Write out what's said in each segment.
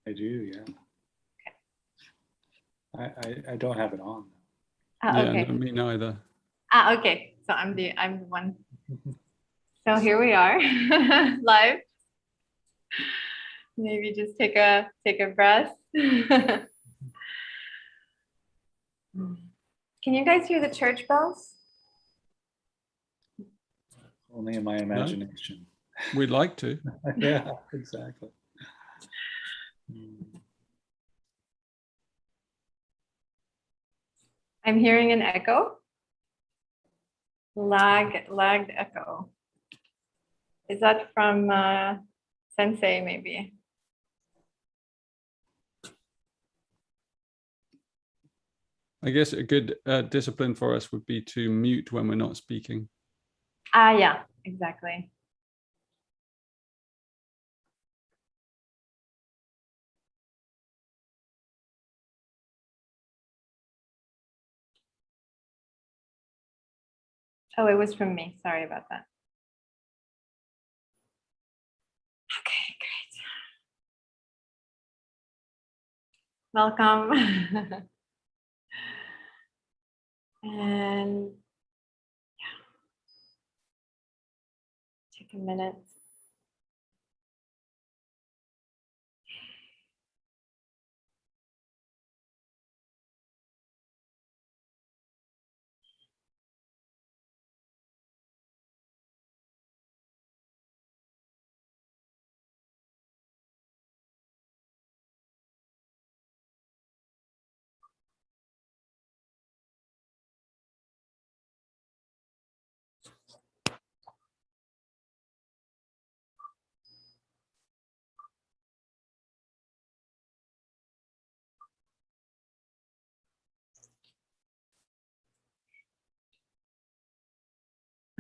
I do, yeah. I don't have it on. Yeah, Okay. no, me neither. Okay. So I'm the one. So here we are, live. Maybe just take a breath. Can you guys hear the church bells? Only in my imagination. We'd like to. Yeah, exactly. I'm hearing an echo. Lagged echo. Is that from Sensei maybe? I guess a good discipline for us would be to mute when we're not speaking. Yeah, exactly. Oh, it was from me. Sorry about that. Okay, great. Welcome. And yeah, take a minute.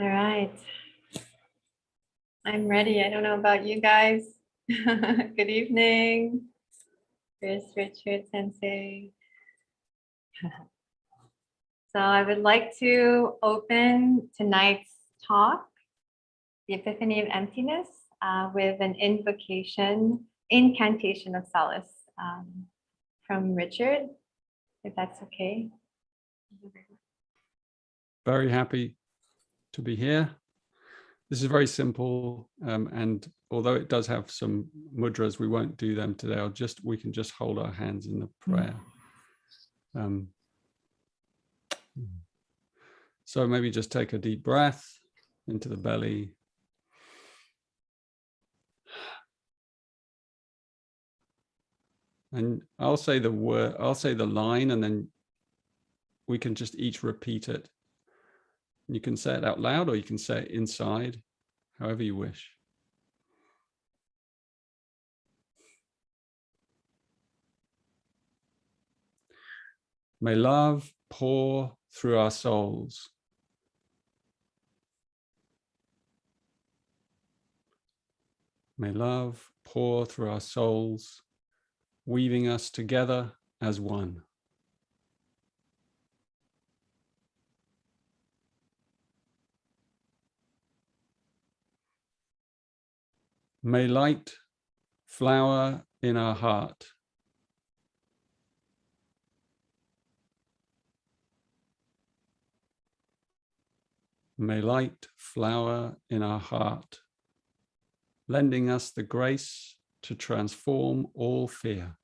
All right. I'm ready. I don't know about you guys. Good evening. Chris, Richard, Sensei. So I would like to open tonight's talk, The Epiphany of Emptiness, with an incantation of solace from Richard, if that's okay. Very happy to be here. This is very simple, and although it does have some mudras, we won't do them today. We can just hold our hands in the prayer. So maybe just take a deep breath into the belly. And I'll say the word, I'll say the line, and then we can just each repeat it. You can say it out loud or you can say it inside, however you wish. May love pour through our souls. May love pour through our souls, weaving us together as one. May light flower in our heart. May light flower in our heart, lending us the grace to transform all fear.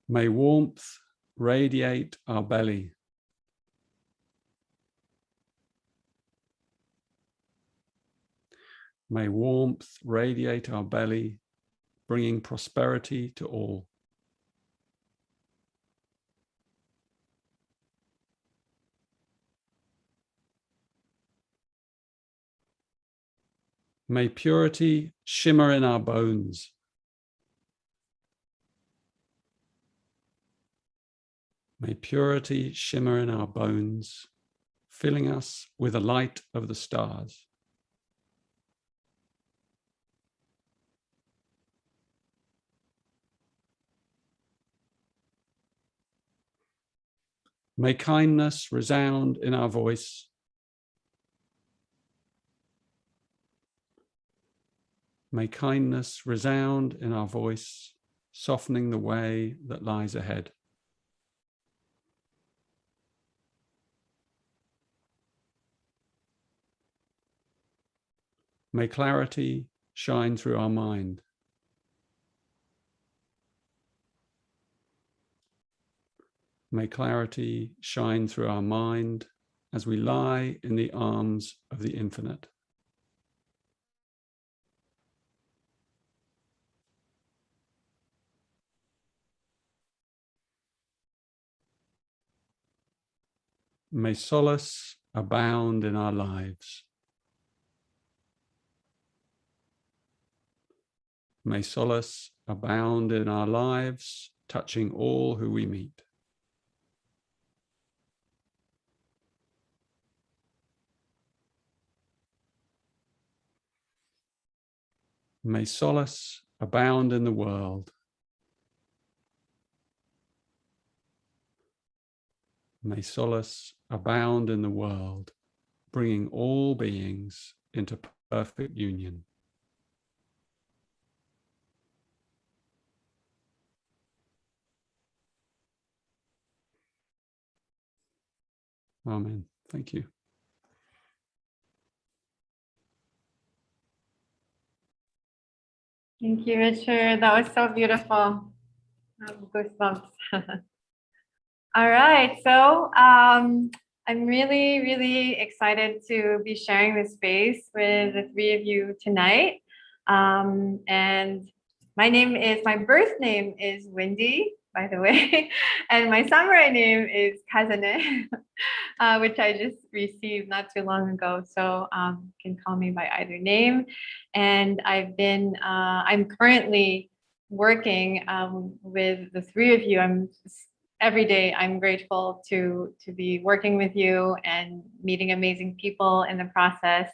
May warmth radiate our belly. May warmth radiate our belly, bringing prosperity to all. May purity shimmer in our bones. May purity shimmer in our bones, filling us with the light of the stars. May kindness resound in our voice. May kindness resound in our voice, softening the way that lies ahead. May clarity shine through our mind. May clarity shine through our mind as we lie in the arms of the infinite. May solace abound in our lives. May solace abound in our lives, touching all who we meet. May solace abound in the world. May solace abound in the world, bringing all beings into perfect union. Amen. Thank you. Thank you, Richard. That was so beautiful. I have goosebumps. All right, so I'm really, really excited to be sharing this space with the three of you tonight. And my birth name is Wendy, by the way, and my samurai name is Kazane, which I just received not too long ago. So you can call me by either name. And I'm currently working with the three of you. Every day I'm grateful to be working with you and meeting amazing people in the process.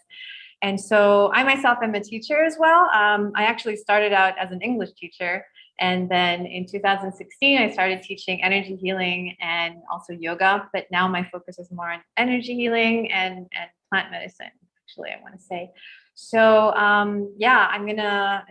And so I myself am a teacher as well. I actually started out as an English teacher. And then in 2016, I started teaching energy healing and also yoga. But now my focus is more on energy healing and plant medicine, actually, I want to say. So yeah, I'm going to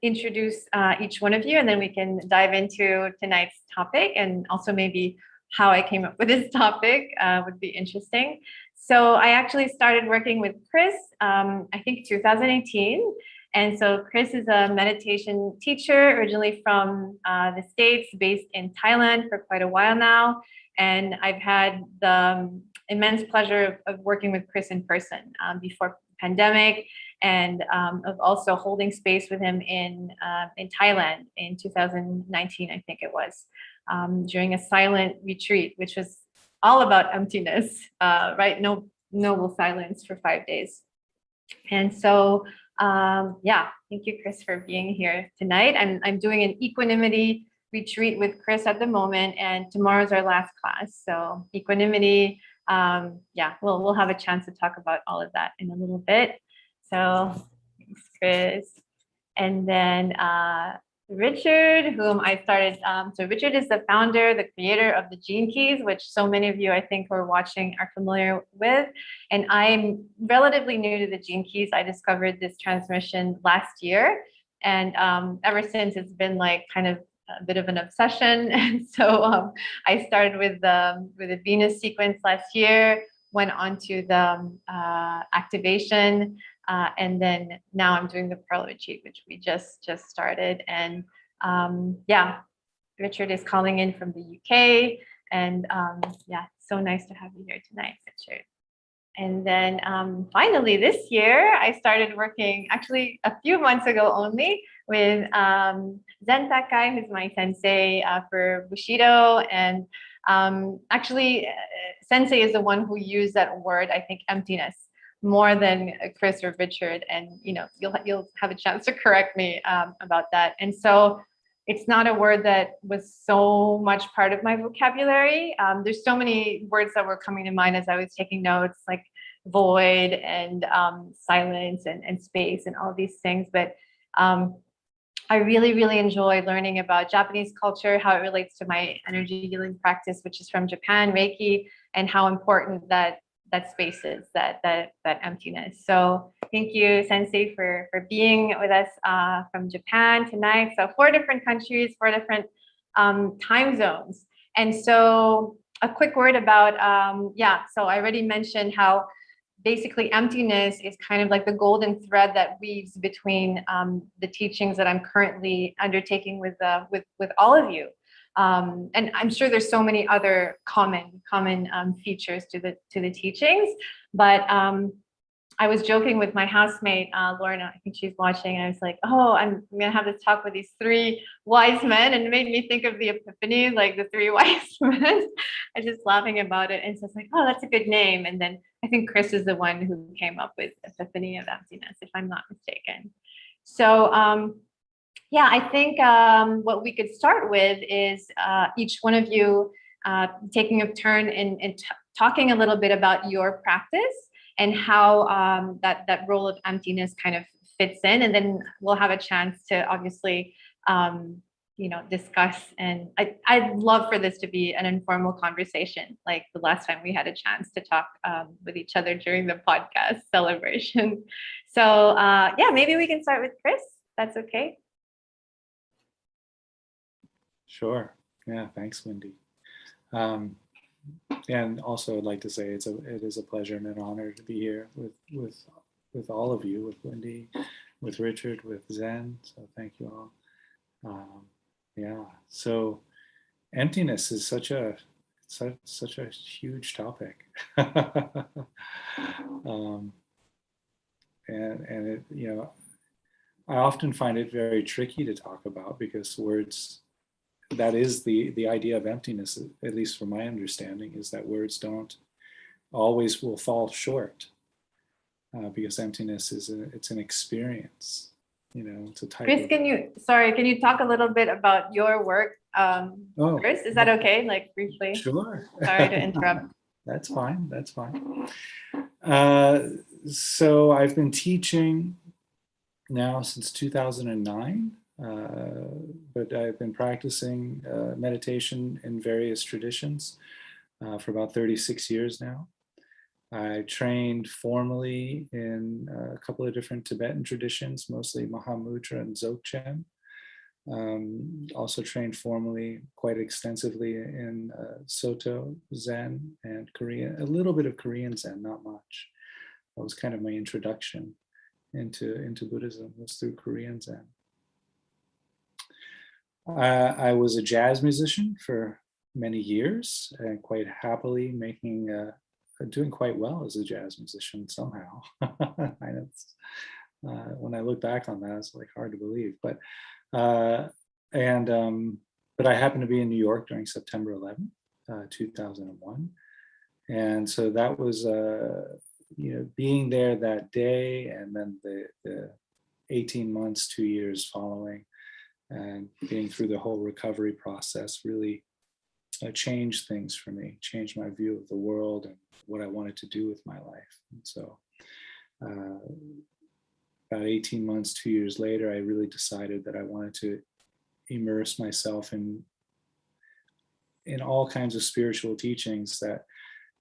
introduce each one of you, and then we can dive into tonight's topic, and also maybe how I came up with this topic would be interesting. So I actually started working with Chris, I think 2018. And so Chris is a meditation teacher originally from the States, based in Thailand for quite a while now. And I've had the immense pleasure of working with Chris in person before the pandemic, and of also holding space with him in Thailand in 2019, I think it was, during a silent retreat, which was all about emptiness, right? No noble silence for 5 days. And so, yeah, thank you, Chris, for being here tonight. I'm doing an equanimity retreat with Chris at the moment, and tomorrow's our last class. So equanimity, yeah, we'll have a chance to talk about all of that in a little bit. So thanks, Chris. And then Richard, whom I started. So Richard is the founder, the creator of the Gene Keys, which so many of you, I think, who are watching are familiar with. And I'm relatively new to the Gene Keys. I discovered this transmission last year. And ever since, it's been like kind of a bit of an obsession. And so I started with the Venus sequence last year, went on to the activation, and then now I'm doing the Pearl Retreat, which we just started. And yeah, Richard is calling in from the UK. And yeah, so nice to have you here tonight, Richard. And then finally this year, I started working actually a few months ago only with Zen Takai, who's my sensei for Bushido. And actually, Sensei is the one who used that word, I think, emptiness, more than Chris or Richard. And you'll have a chance to correct me about that. And so it's not a word that was so much part of my vocabulary. There's so many words that were coming to mind as I was taking notes, like void and silence and space and all of these things. But I I really, really enjoy learning about Japanese culture, how it relates to my energy healing practice, which is from Japan, Reiki, and how important that space is, that emptiness. So thank you, Sensei, for being with us from Japan tonight. So 4 different countries, 4 different time zones. And so a quick word about, so I already mentioned how basically emptiness is kind of like the golden thread that weaves between the teachings that I'm currently undertaking with all of you. And I'm sure there's so many other common features to the teachings, but I was joking with my housemate, Lorna, I think she's watching, and I was like, oh, I'm gonna have this talk with these 3 wise men, and it made me think of the Epiphany, like the 3 wise men. I was just laughing about it, and so it's like, oh, that's a good name. And then I think Chris is the one who came up with Epiphany of Emptiness, if I'm not mistaken. So I think what we could start with is each one of you taking a turn and talking a little bit about your practice and how that role of emptiness kind of fits in, and then we'll have a chance to obviously discuss. And I'd love for this to be an informal conversation, like the last time we had a chance to talk with each other during the podcast celebration. So maybe we can start with Chris. That's okay. Sure. Yeah, thanks, Wendy. And also, I'd like to say it is a pleasure and an honor to be here with all of you, with Wendy, with Richard, with Zen. So thank you all. So emptiness is such a huge topic, and it, I often find it very tricky to talk about because words. That is the idea of emptiness, at least from my understanding, is that words don't always will fall short because emptiness it's an experience, it's a type Chris, of... can you talk a little bit about your work? Chris, is that okay? Like briefly? Sure. Sorry to interrupt. That's fine. So I've been teaching now since 2009. But I've been practicing meditation in various traditions for about 36 years now. I trained formally in a couple of different Tibetan traditions, mostly Mahamudra and Dzogchen. Also trained formally quite extensively in Soto Zen and Korean, a little bit of Korean Zen, not much. That was kind of my introduction into Buddhism, was through Korean Zen. I was a jazz musician for many years and quite happily doing quite well as a jazz musician somehow. When I look back on that, it's like hard to believe. But I happened to be in New York during September 11th, 2001, and so that was being there that day, and then the 18 months, 2 years following. And being through the whole recovery process really changed things for me, changed my view of the world and what I wanted to do with my life. And so about 18 months, 2 years later, I really decided that I wanted to immerse myself in all kinds of spiritual teachings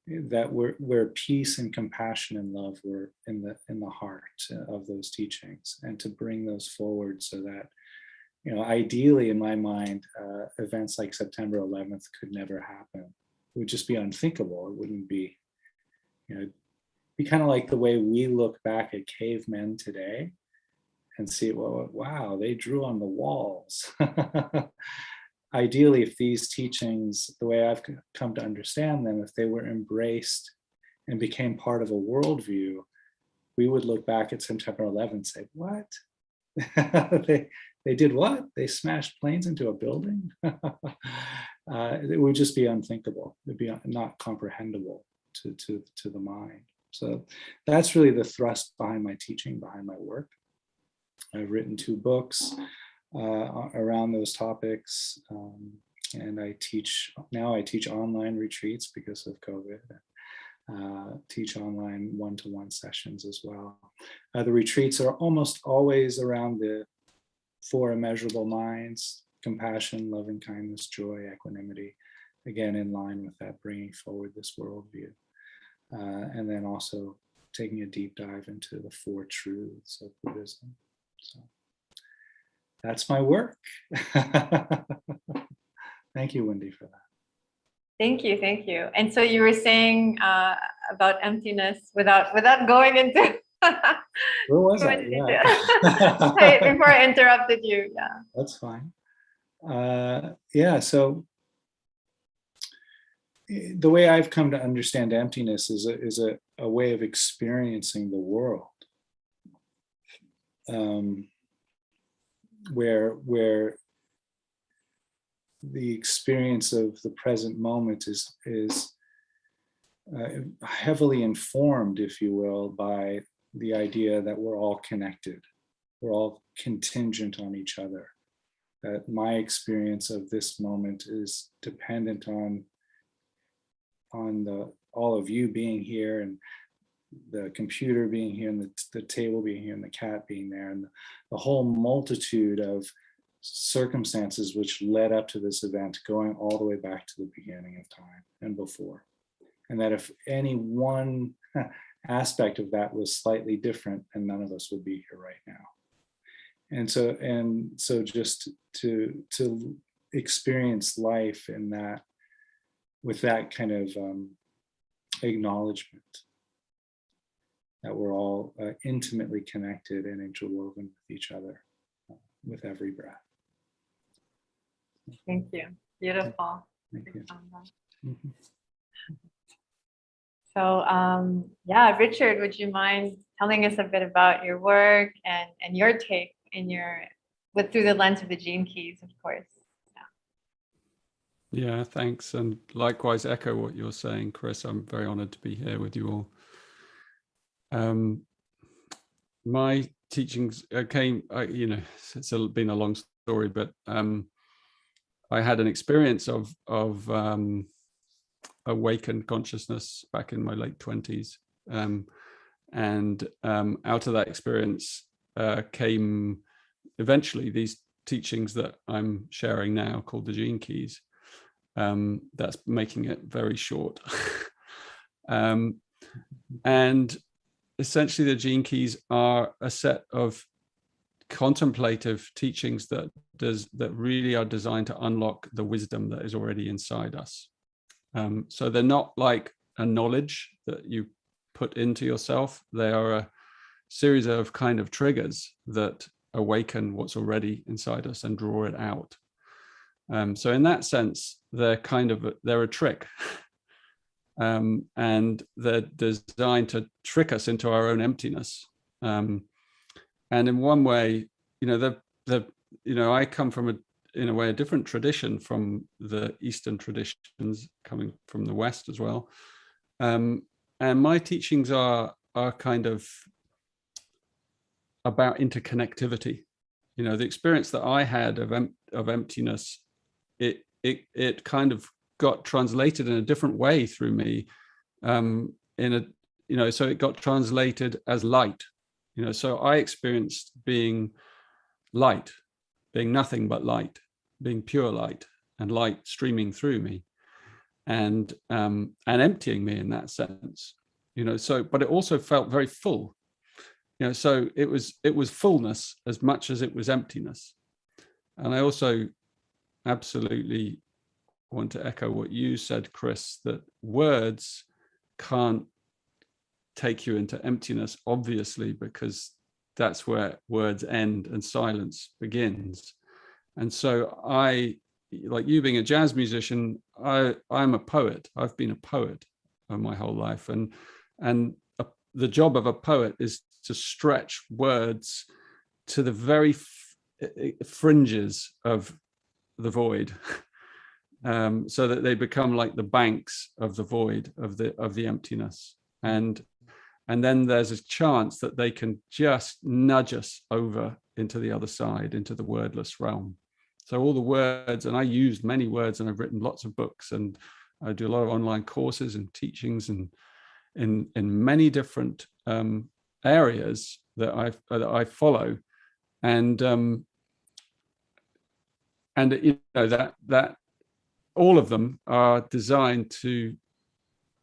where peace and compassion and love were in the heart of those teachings, and to bring those forward so that ideally, in my mind, events like September 11th could never happen. It would just be unthinkable. It wouldn't be, be kind of like the way we look back at cavemen today and see, well, wow, they drew on the walls. Ideally, if these teachings, the way I've come to understand them, if they were embraced and became part of a worldview, we would look back at September 11th and say, what? They did what? They smashed planes into a building? It would just be unthinkable. It would be not comprehensible to the mind. So that's really the thrust behind my teaching, behind my work. I've written 2 books around those topics, and I teach online retreats because of COVID. Teach online one-to-one sessions as well. The retreats are almost always around the four immeasurable minds: compassion, loving kindness, joy, equanimity, again in line with that bringing forward this worldview. And then also taking a deep dive into the four truths of Buddhism. So that's my work. Thank you, Wendy, for that. Thank you, thank you. And so you were saying about emptiness without going into. Where was I? Yeah. Sorry, before I interrupted you. Yeah. That's fine. Yeah. So the way I've come to understand emptiness is a way of experiencing the world, where the experience of the present moment is heavily informed, if you will, by the idea that we're all connected, we're all contingent on each other, that my experience of this moment is dependent on all of you being here, and the computer being here, and the table being here, and the cat being there, and the whole multitude of circumstances which led up to this event, going all the way back to the beginning of time and before. And that if any one aspect of that was slightly different, then none of us would be here right now. And so just to experience life in that, with that kind of acknowledgement that we're all intimately connected and interwoven with each other with every breath. Thank you. Beautiful. Thank you. Mm-hmm. So yeah, Richard, would you mind telling us a bit about your work and your take through the lens of the gene keys, of course. Yeah, thanks. And likewise, echo what you're saying, Chris. I'm very honored to be here with you all. My teachings came, it's been a long story, but I had an experience of awakened consciousness back in my late 20s. And out of that experience came eventually these teachings that I'm sharing now called the Gene Keys. That's making it very short. And essentially the Gene Keys are a set of contemplative teachings that really are designed to unlock the wisdom that is already inside us. So they're not like a knowledge that you put into yourself. They are a series of kind of triggers that awaken what's already inside us and draw it out. So in that sense, they're a trick. And they're designed to trick us into our own emptiness. And in one way, I come from in a way a different tradition from the Eastern traditions, coming from the West as well. And my teachings are kind of about interconnectivity. The experience that I had of emptiness, it kind of got translated in a different way through me. So it got translated as light. So I experienced being light, being nothing but light, being pure light, and light streaming through me, and emptying me in that sense. But it also felt very full. So it was fullness as much as it was emptiness. And I also absolutely want to echo what you said, Chris, that words can't take you into emptiness, obviously, because that's where words end and silence begins. And so I, like you being a jazz musician, I'm a poet. I've been a poet my whole life. And the job of a poet is to stretch words to the very fringes of the void, so that they become like the banks of the void, of the emptiness. And then there's a chance that they can just nudge us over into the other side, into the wordless realm. So all the words, and I used many words, and I've written lots of books, and I do a lot of online courses and teachings, and in many different areas that I follow. And and you know that all of them are designed to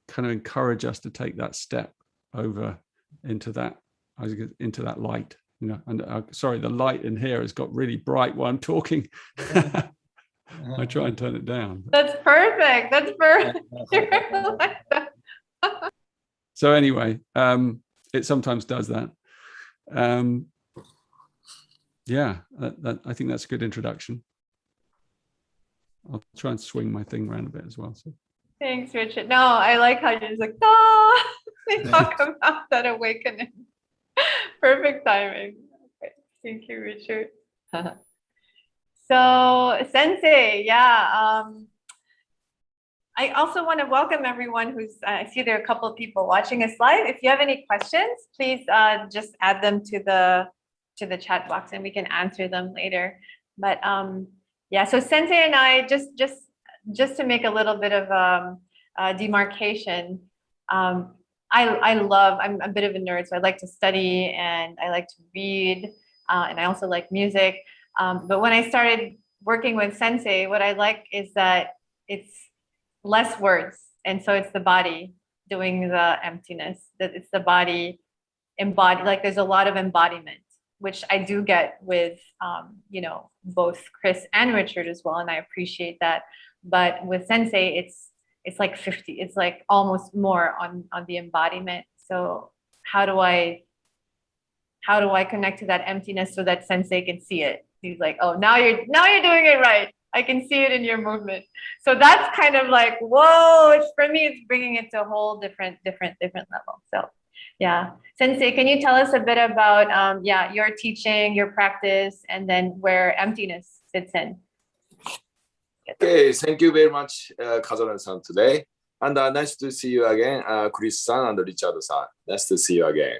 kind of encourage us to take that step over into that light, you know. And sorry, the light in here has got really bright while I'm talking. I try and turn it down. That's perfect. That's perfect. So anyway, it sometimes does that. Yeah, I think that's a good introduction. I'll try and swing my thing around a bit as well. So. Thanks, Richard. No, I like how you're just like, ah, we talk about that awakening. Perfect timing. Okay. Thank you, Richard. So, Sensei, yeah. I also want to welcome everyone who's, I see there are a couple of people watching us live. If you have any questions, please just add them to the chat box and we can answer them later. But yeah, so Sensei and I, just to make a little bit of demarcation, I'm a bit of a nerd, so I like to study and I like to read, and I also like music. But when I started working with Sensei, what I like is that it's less words. And so it's the body doing the emptiness, that it's the body embodied, like there's a lot of embodiment, which I do get with, you know, both Chris and Richard as well. And I appreciate that. But with Sensei, it's like 50, it's like almost more on the embodiment. So how do I connect to that emptiness so that Sensei can see it? He's like, oh, now you're doing it right. I can see it in your movement. So that's kind of like, whoa, it's for me, it's bringing it to a whole different level. So yeah, Sensei, can you tell us a bit about, yeah, your teaching, your practice, and then where emptiness fits in? Okay, thank you very much, Kazane-san, today. And nice to see you again, Chris-san and Richard-san. Nice to see you again.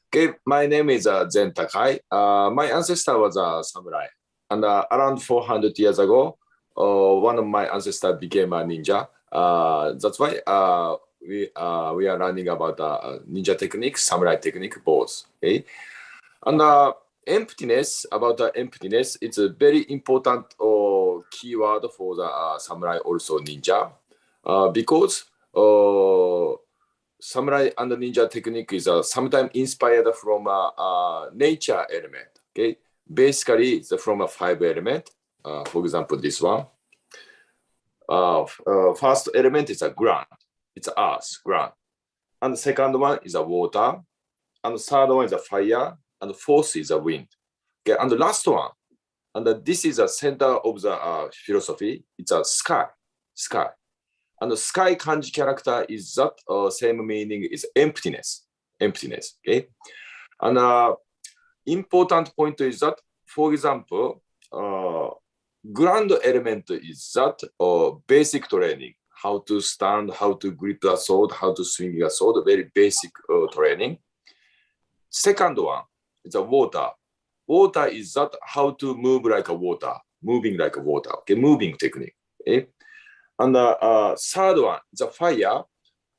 Okay, my name is Zen Takai. My ancestor was a samurai. And around 400 years ago, one of my ancestors became a ninja. That's why we are learning about ninja technique, samurai technique, both. Okay? And emptiness, about emptiness, it's a very important keyword for the samurai, also ninja, because samurai and ninja technique is sometimes inspired from a nature element. Okay, basically it's from a 5 element. For example, this one. First element is a ground. It's earth, ground. And the second one is a water. And the third one is a fire. And the fourth is a wind. Okay, and the last one, and this is a center of the philosophy. It's a sky. And the sky kanji character is that same meaning is emptiness. Okay, and important point is that, for example, ground element is that basic training. How to stand, how to grip the sword, how to swing a sword. Very basic training. Second one is a water. Water is that how to move like a water, moving like a water. Okay, moving technique. Okay? And the third one is a fire.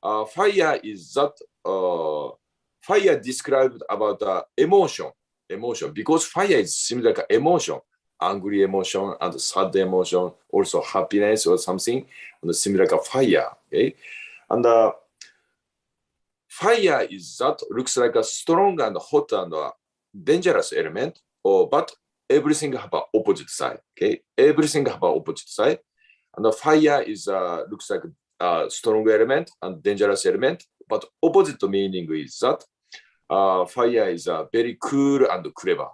Fire is that fire described about emotion, because fire is similar like emotion, angry emotion and sad emotion, also happiness or something, and similar like a fire. Okay, and fire is that looks like a strong and hot and dangerous element, but everything have an opposite side. Okay, everything have an opposite side. And the fire is looks like a strong element and dangerous element, but opposite meaning is that fire is very cool and clever,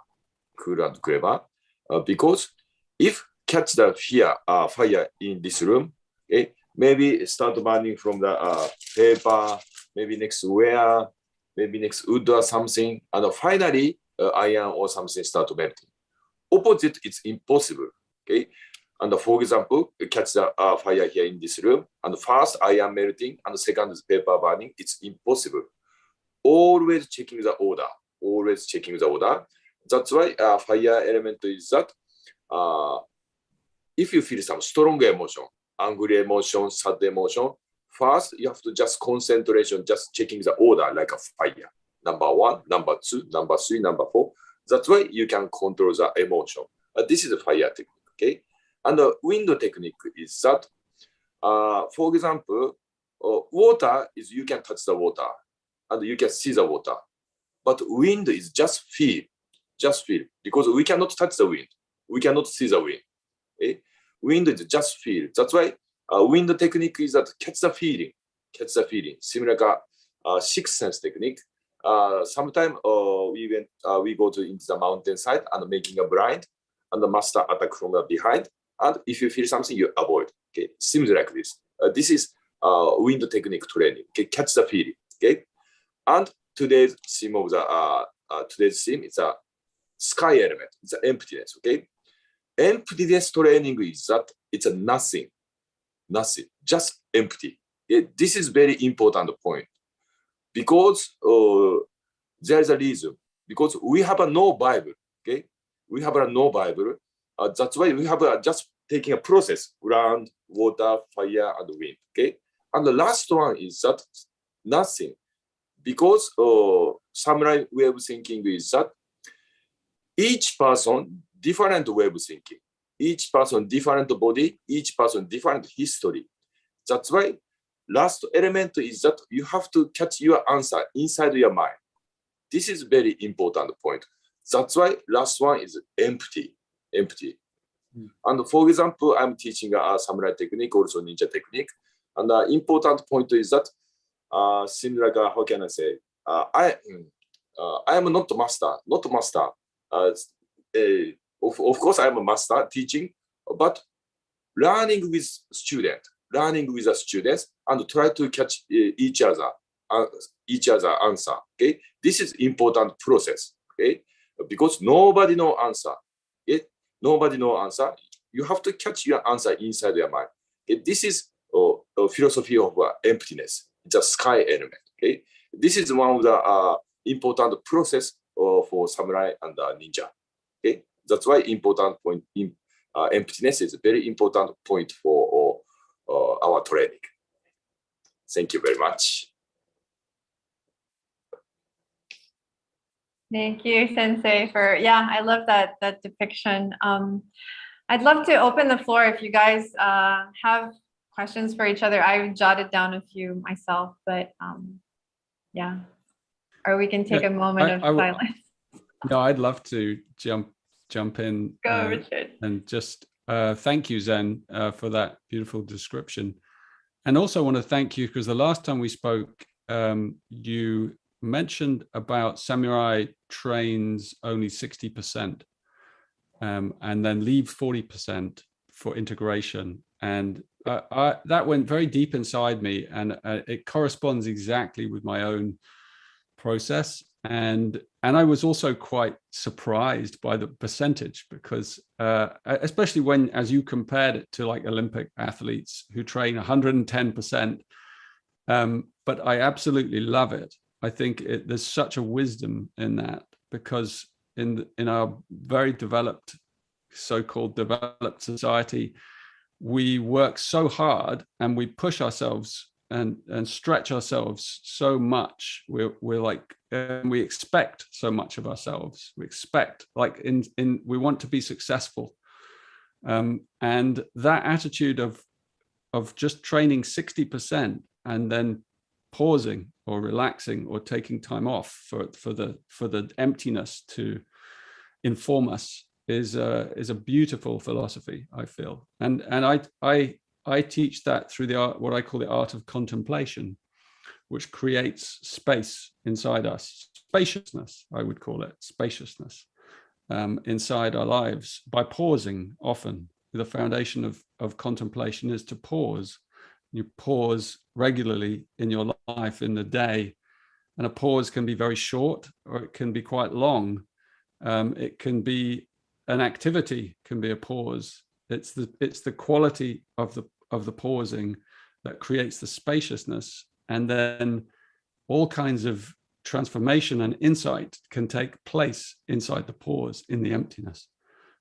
because if catch the fire in this room, okay, maybe start burning from the paper, maybe next wire, maybe next wood or something, and finally iron or something start melting. Opposite, it's impossible. Okay. And for example, catch the fire here in this room, and first iron melting, and second is paper burning. It's impossible. Always checking the order. That's why fire element is that if you feel some strong emotion, angry emotion, sad emotion, first you have to just concentration, just checking the order like a fire. Number 1, number 2, number 3, number 4. That's why you can control the emotion. This is a fire technique. Okay. And the wind technique is that, for example, water is you can touch the water and you can see the water. But wind is just feel, because we cannot touch the wind. We cannot see the wind. Okay? Wind is just feel. That's why wind technique is that catch the feeling. Similar like sixth sense technique. Sometimes we go into the mountainside and making a blind, and the master attack from the behind. And if you feel something, you avoid. Okay, seems like this. This is wind technique training. Okay, catch the feeling. Okay, and today's theme of the today's theme is a sky element. It's an emptiness. Okay, emptiness training is that it's a nothing, just empty. Okay? This is very important point because there is a reason. Because we have a no Bible. Okay, we have a no Bible. That's why we have just taking a process: ground, water, fire, and wind. Okay, and the last one is that nothing. Because samurai way of thinking is that each person different way of thinking, each person different body, each person different history. That's why last element is that you have to catch your answer inside your mind. This is very important point. That's why last one is empty. And for example, I'm teaching a samurai technique, also ninja technique. And the important point is that seems like how can I say? I am not master. Of course, I'm a master teaching, but learning with the students, and try to catch each other answer. Okay, this is important process. Okay, because nobody know answer. Nobody know answer. You have to catch your answer inside your mind. Okay? This is a philosophy of emptiness. It's a sky element. Okay, this is one of the important process for samurai and ninja. Okay, that's why important point in emptiness is a very important point for our training. Thank you very much. Thank you, Sensei, for I love that depiction. I'd love to open the floor if you guys have questions for each other. I jotted down a few myself, but or we can take a moment of silence. No, I'd love to jump in. Go, Richard. And just thank you, Zen, for that beautiful description. And also want to thank you because the last time we spoke, you mentioned about samurai trains only 60% and then leave 40% for integration. And that went very deep inside me, and it corresponds exactly with my own process. And I was also quite surprised by the percentage because especially when, as you compared it to like Olympic athletes who train 110%, but I absolutely love it. I think there's such a wisdom in that, because in our very developed, so-called developed society, we work so hard and we push ourselves and stretch ourselves so much. We're like, we expect so much of ourselves. We expect we want to be successful, and that attitude of just training 60% and then pausing or relaxing or taking time off for the emptiness to inform us is a beautiful philosophy, I feel. And I teach that through the art, what I call the art of contemplation, which creates space inside us, spaciousness, I would call it, spaciousness inside our lives by pausing often. The foundation of contemplation is to pause. You pause regularly in your life, in the day, and a pause can be very short or it can be quite long. It can be an activity, can be a pause. It's the quality of the pausing that creates the spaciousness, and then all kinds of transformation and insight can take place inside the pause, in the emptiness.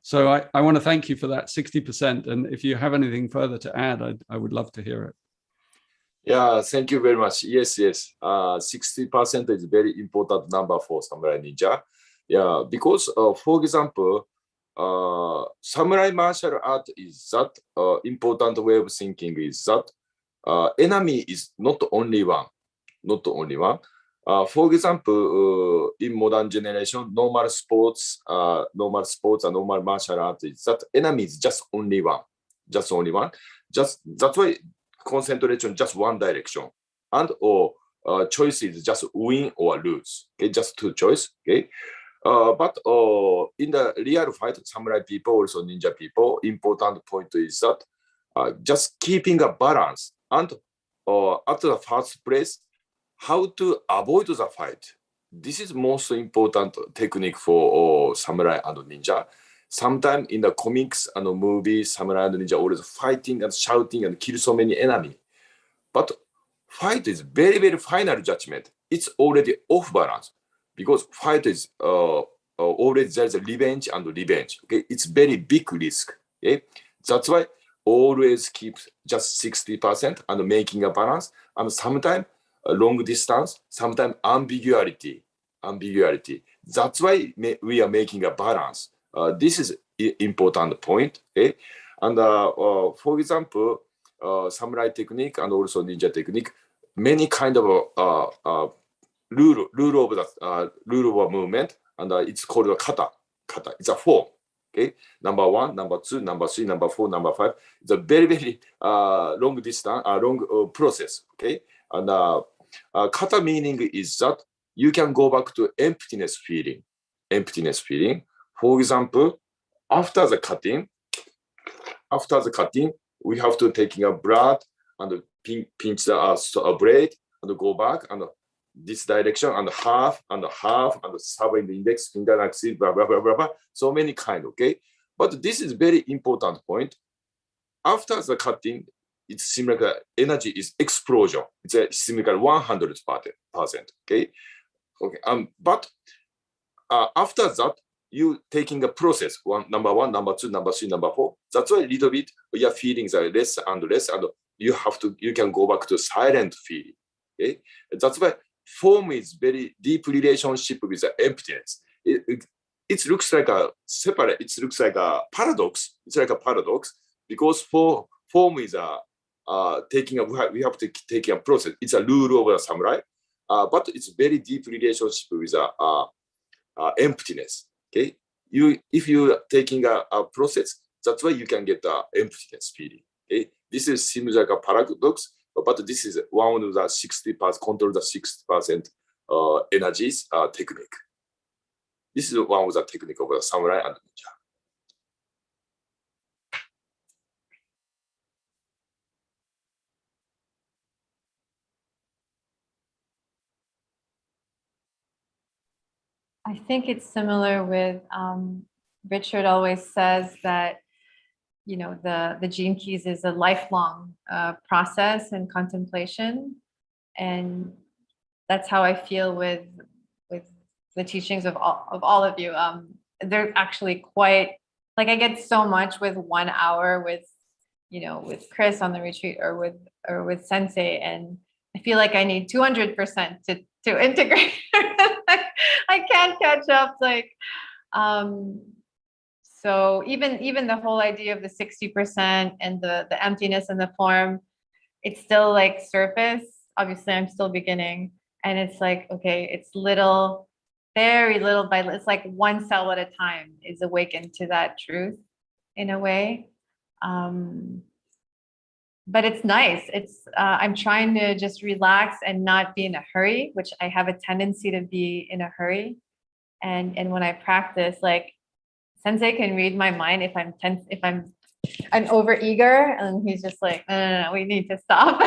So I want to thank you for that 60%. And if you have anything further to add, I would love to hear it. Yeah, thank you very much. Yes. 60% is very important number for Samurai Ninja. Yeah, because for example, samurai martial art is that important way of thinking is that enemy is not only one, not only one. For example, in modern generation, normal sports and normal martial art is that enemy is just only one, just only one. Just that's why concentration just one direction, and or choice is just win or lose. Okay, just two choice. Okay. But in the real fight, samurai people, also ninja people, important point is that just keeping a balance and at the first place, how to avoid the fight. This is most important technique for samurai and ninja. Sometimes in the comics and movies, samurai and ninja always fighting and shouting and kill so many enemies. But fight is very, very final judgment. It's already off balance because fight is already there's a revenge and revenge. Okay, it's very big risk. Okay, that's why always keep just 60% and making a balance. And sometimes long distance, sometimes ambiguity. That's why we are making a balance. This is important point. Okay, and for example, samurai technique and also ninja technique, many kind of rule of movement, and it's called a kata. It's a form. Okay, number 1, number 2, number 3, number 4, number 5. It's a very, very long distance, long process. Okay, and kata meaning is that you can go back to emptiness feeling. For example, after the cutting, we have to taking a blood and pinch the blade and go back and this direction and half and subbing the index finger like this, blah, blah, blah, blah, blah. So many kind, okay? But this is very important point. After the cutting, it seems like energy is explosion. It's a seems like 100%, okay? But after that, you taking a process, number 1, number 2, number 3, number 4. That's why a little bit your feelings are less and less, and you can go back to silent feeling. Okay, that's why form is very deep relationship with the emptiness. It looks like a separate. It looks like a paradox. It's like a paradox because form is we have to take a process. It's a rule of a samurai, but it's very deep relationship with emptiness. Okay, if you are taking a process, that's why you can get the emptiness feeling. Okay, this seems like a paradox, but this is one of the 60% control the 60% energies technique. This is one of the technique of the samurai and ninja. I think it's similar with Richard always says that, you know, the gene keys is a lifelong process and contemplation. And that's how I feel with the teachings of all of you. They're actually quite, like I get so much with 1 hour with, you know, with Chris on the retreat or with Sensei. And I feel like I need 200% to integrate. I can't catch up. Like, so even the whole idea of the 60% and the emptiness in the form, it's still like surface. Obviously, I'm still beginning, and it's like, okay, it's little, very little by little. It's like one cell at a time is awakened to that truth in a way. But it's nice. It's I'm trying to just relax and not be in a hurry, which I have a tendency to be in a hurry. And when I practice, like Sensei can read my mind if I'm tense, if I'm over eager, and he's just like, no, we need to stop.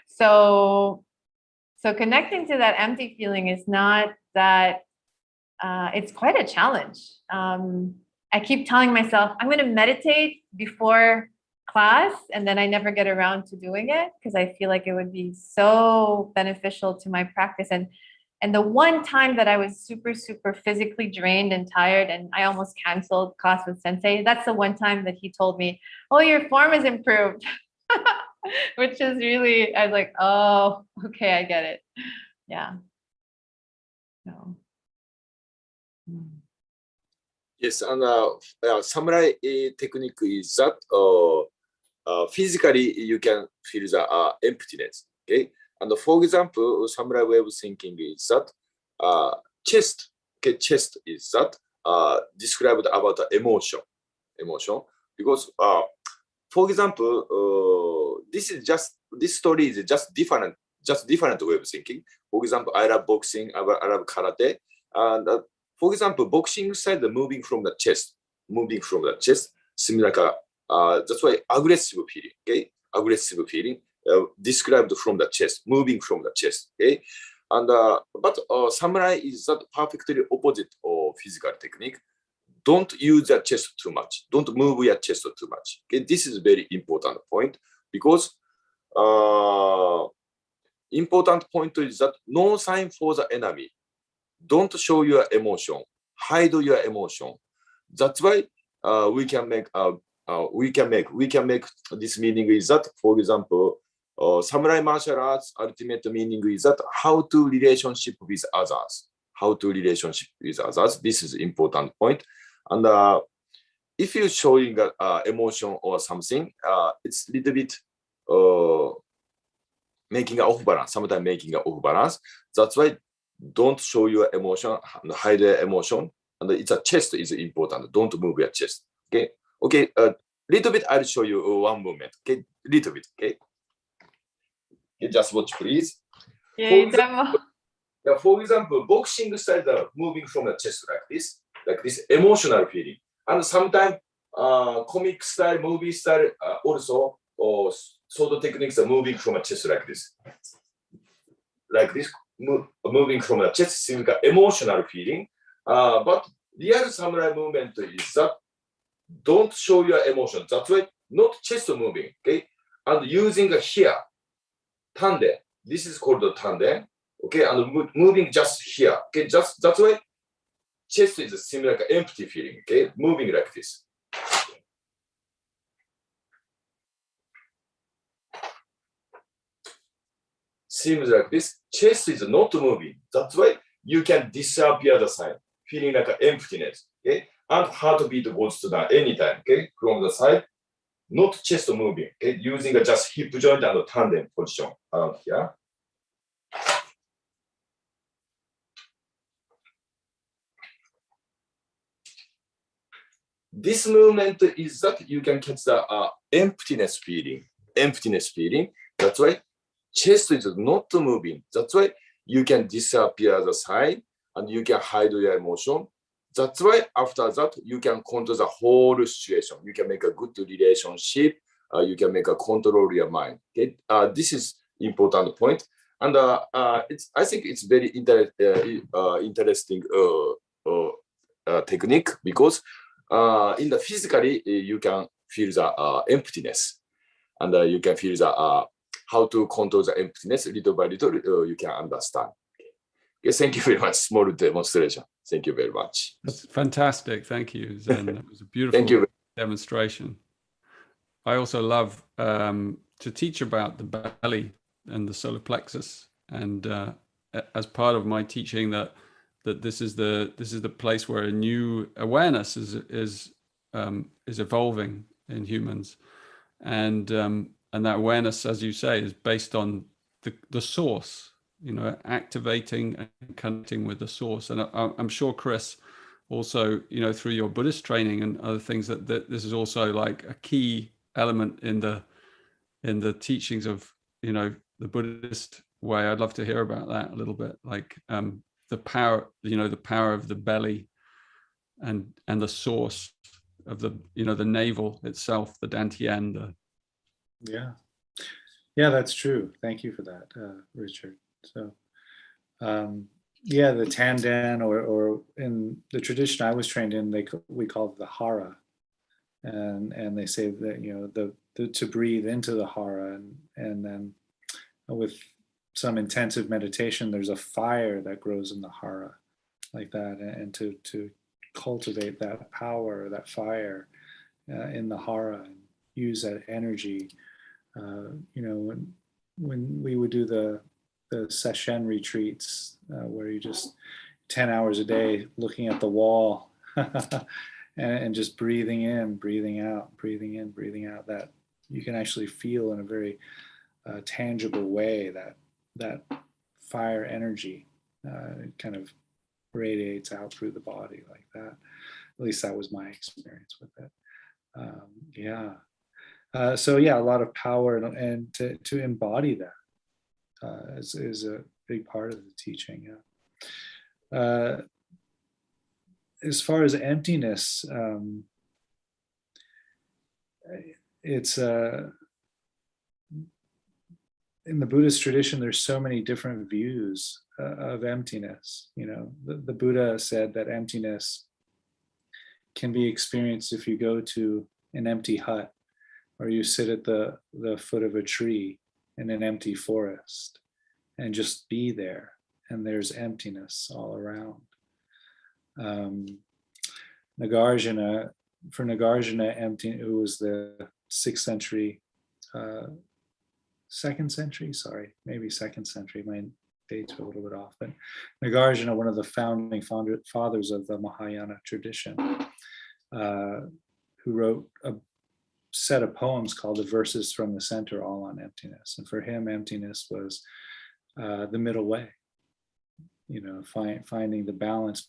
So connecting to that empty feeling is not that, it's quite a challenge. I keep telling myself, I'm going to meditate before class, and then I never get around to doing it because I feel like it would be so beneficial to my practice. And the one time that I was super, super physically drained and tired, and I almost canceled class with Sensei, that's the one time that he told me, oh, your form is improved, which is really, I was like, oh, okay, I get it. Yeah. So. Yes, and samurai technique is that physically you can feel the emptiness. Okay, and for example, samurai way of thinking is that chest. Okay, chest is that described about the emotion, because for example, this story is just different way of thinking. For example, I love boxing, I love karate, and for example, boxing side moving from the chest, similar that's why aggressive feeling, okay, described from the chest, moving from the chest, okay, and but samurai is that perfectly opposite of physical technique. Don't use your chest too much. Don't move your chest too much. Okay, this is very important point because important point is that no sign for the enemy. Don't show your emotion. Hide your emotion. That's why we can make this meaning is that, for example, samurai martial arts ultimate meaning is that how to relationship with others. This is important point. And if you're showing emotion or something, it's a little bit making an off balance. Sometimes making an off balance. That's why don't show your emotion, hide your emotion, and it's a chest is important. Don't move your chest. Okay. Little bit. I'll show you one movement. Okay, little bit. Okay. Just watch, please. For example, boxing style moving from the chest like this emotional feeling, and sometimes comic style, movie style also, or sword techniques are moving from a chest like this, moving from the chest, similar emotional feeling. But real samurai movement is that don't show your emotion. That's why not chest moving, okay, and using here, tanden. This is called the tanden. Okay, and moving just here. Okay, just that's why chest is similar like empty feeling. Okay, moving like this. Seems like this. Chest is not moving. That's why you can disappear the side, feeling like an emptiness. Okay, and heartbeat goes to the anytime. Okay, from the side, not chest moving. Okay, using just hip joint and tandem position around here. This movement is that you can catch the emptiness feeling. That's why chest is not moving. That's why you can disappear the side and you can hide your emotion. That's why after that you can control the whole situation. You can make a good relationship. You can make a control your mind. Okay, this is important point, and I think it's very interesting technique because. In the physically, you can feel the emptiness, and you can feel the how to control the emptiness little by little. You can understand. Okay, thank you very much. Small demonstration. Thank you very much. That's fantastic. Thank you, Zen. That was a beautiful demonstration. I also love to teach about the belly and the solar plexus, and as part of my teaching that this is the place where a new awareness is evolving in humans, and that awareness, as you say, is based on the source. You know, activating and connecting with the source. And I'm sure, Chris, also, you know, through your Buddhist training and other things, that this is also like a key element in the teachings of, you know, the Buddhist way. I'd love to hear about that a little bit, like the power, you know, the power of the belly and the source of the, you know, the navel itself, the dantian. Yeah, that's true. Thank you for that, Richard. So, yeah, the tanden, or in the tradition I was trained in, we call it the hara, and they say that, you know, to breathe into the hara, and then with some intensive meditation, there's a fire that grows in the hara, like that, and to cultivate that power, that fire in the hara, and use that energy. You know, when we would do the session retreats, where you just 10 hours a day looking at the wall and just breathing in, breathing out, breathing in, breathing out, that you can actually feel in a very tangible way that fire energy kind of radiates out through the body like that. At least that was my experience with it. So yeah, a lot of power, and to embody that is a big part of the teaching. As far as emptiness, it's in the Buddhist tradition, there's so many different views of emptiness. You know, the Buddha said that emptiness can be experienced if you go to an empty hut, or you sit at the foot of a tree in an empty forest and just be there, and there's emptiness all around. Nagarjuna, who was the 6th century, second century, my dates were a little bit off, but Nagarjuna, one of the founding fathers of the Mahayana tradition, who wrote a set of poems called The Verses from the Center, all on emptiness. And for him, emptiness was the middle way, you know, finding the balance